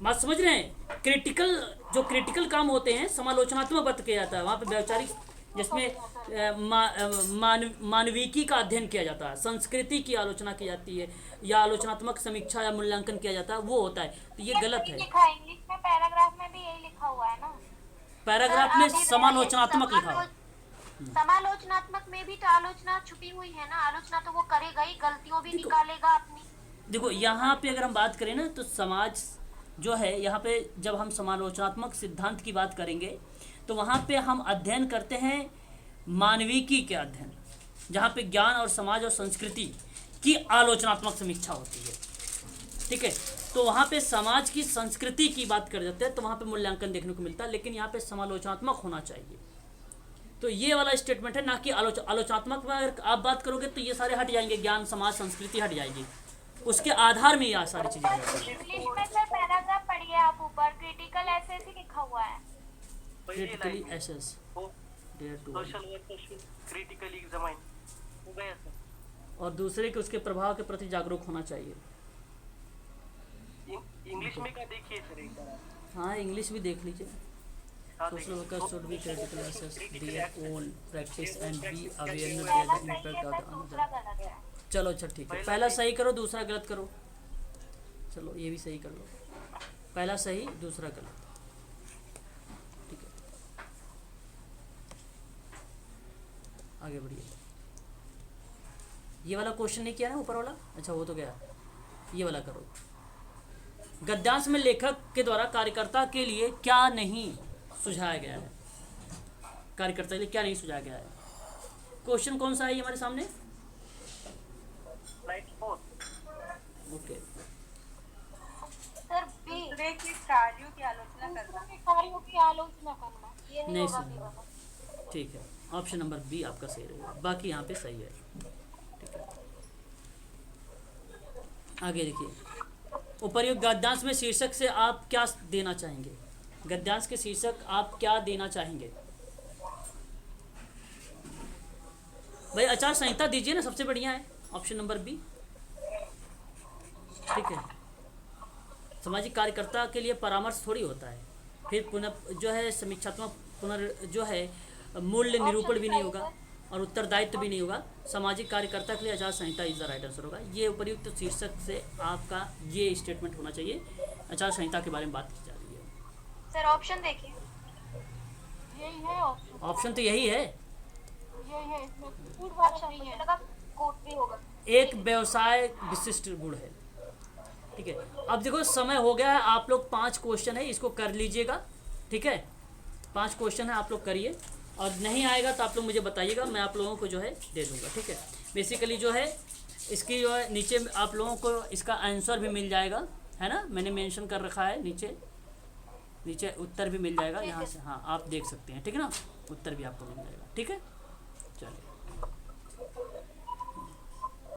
बात समझ रहे हैं? क्रिटिकल, जो क्रिटिकल काम होते हैं समालोचनात्मक अर्थ किया जाता है वहाँ पे वैचारिक, जिसमें मानविकी का अध्ययन किया जाता है, संस्कृति की आलोचना की जाती है, या आलोचनात्मक समीक्षा या मूल्यांकन किया जाता है, वो होता है। तो ये गलत है। लिखा है इंग्लिश में, पैराग्राफ में भी यही लिखा हुआ है ना। पैराग्राफ में समालोचनात्मक लिखा हुआ है। समालोचनात्मक में भी तो आलोचना छुपी हुई है ना, आलोचना तो वो करेगा ही, गलतियों भी निकालेगा अपनी। देखो यहाँ पे अगर हम बात करें ना, तो समाज जो है, यहाँ पे जब हम समालोचनात्मक सिद्धांत की बात करेंगे तो वहाँ पे हम अध्ययन करते हैं मानविकी के अध्ययन, जहाँ पे ज्ञान और समाज और संस्कृति की आलोचनात्मक समीक्षा होती है। ठीक है, तो वहाँ पे समाज की संस्कृति की बात कर जाते हैं, तो वहाँ पे मूल्यांकन देखने को मिलता है, लेकिन यहाँ पे समालोचनात्मक होना चाहिए। तो ये वाला स्टेटमेंट है, ना कि आलोचनात्मक में अगर आप बात करोगे तो ये सारे हट जाएंगे, ज्ञान समाज संस्कृति हट जाएगी, उसके आधार में ये सारी चीजें हट जाएंगी। इंग्लिश में सर पैराग्राफ पढ़िए आप, ऊपर क्रिटिकल एसेस ही लिखा हुआ है। Critically assess their to, social work को क्रिटिकली एग्जामिन हो गया सर। और दूसरे के उसके प्रभाव के प्रति जागरूक होना चाहिए। इंग्लिश में क्या देखिए सर एक बार आप। हाँ, इंग्लिश भी देख लीजिए। हाँ, सोशल देखिए। Workers should be critical assess their own practice and be awareness पहला दैट द सही है इम्पैक्ट सर, ऑफ दूसरा गलत है। चलो अच्छा ठीक है, पहला सही करो दूसरा गलत करो। चलो ये भी सही कर लो, पहला सही दूसरा गलत। ठीक है, आगे बढ़िए। ये वाला क्वेश्चन नहीं किया ना ऊपर वाला? अच्छा वो तो गया, ये वाला करो। गद्यांश में लेखक के द्वारा कार्यकर्ता के लिए क्या नहीं सुझाया गया है? कार्यकर्ता के लिए क्या नहीं सुझाया गया है? क्वेश्चन कौन सा है ये हमारे सामने? स्लाइड 4। ओके, सर बी, दूसरे के कार्यों की आलोचना दूसरों करना। के कार्यों की आलोचना करना। ये नहीं नहीं होगा सुना। बी वाला। ठीक है, ऑप्शन नंबर बी आपका सही रहेगा, बाकी यहाँ पे सही है। ठीक है, आगे देखिए। उपर्युक्त गद्यांश में शीर्षक से आप क्या देना चाहेंगे? गद्यांश के शीर्षक आप क्या देना चाहेंगे? भाई आचार संहिता दीजिए ना, सबसे बढ़िया है ऑप्शन नंबर बी। ठीक है, सामाजिक कार्यकर्ता के लिए परामर्श थोड़ी होता है, फिर पुनः जो है समीक्षात्मक जो है मूल्य निरूपण भी नहीं होगा और उत्तरदायित्व भी नहीं होगा। सामाजिक कार्यकर्ता के लिए आचार संहिता इज द राइट आंसर होगा। ये उपर्युक्त शीर्षक से आपका ये स्टेटमेंट होना चाहिए। आचार संहिता के बारे में बात की जा रही है। सर ऑप्शन देखिए। यही है ऑप्शन, ऑप्शन तो यही है। यही है, इसमें फूड वाला अच्छा, नहीं मुझे है। लगा कोट भी होगा। एक व्यवसाय विशिष्ट गुण है। ठीक है, अब देखो समय हो गया है, आप लोग 5 क्वेश्चन है, इसको कर लीजिएगा। ठीक है, 5 क्वेश्चन है, आप लोग करिए, और नहीं आएगा तो आप लोग मुझे बताइएगा, मैं आप लोगों को जो है दे दूंगा। ठीक है, बेसिकली जो है इसकी जो है नीचे आप लोगों को इसका आंसर भी मिल जाएगा, है ना, मैंने मेंशन कर रखा है नीचे, नीचे उत्तर भी मिल जाएगा यहाँ से। हाँ, आप देख सकते हैं। ठीक है ना, उत्तर भी आपको मिल जाएगा। ठीक है, चलिए।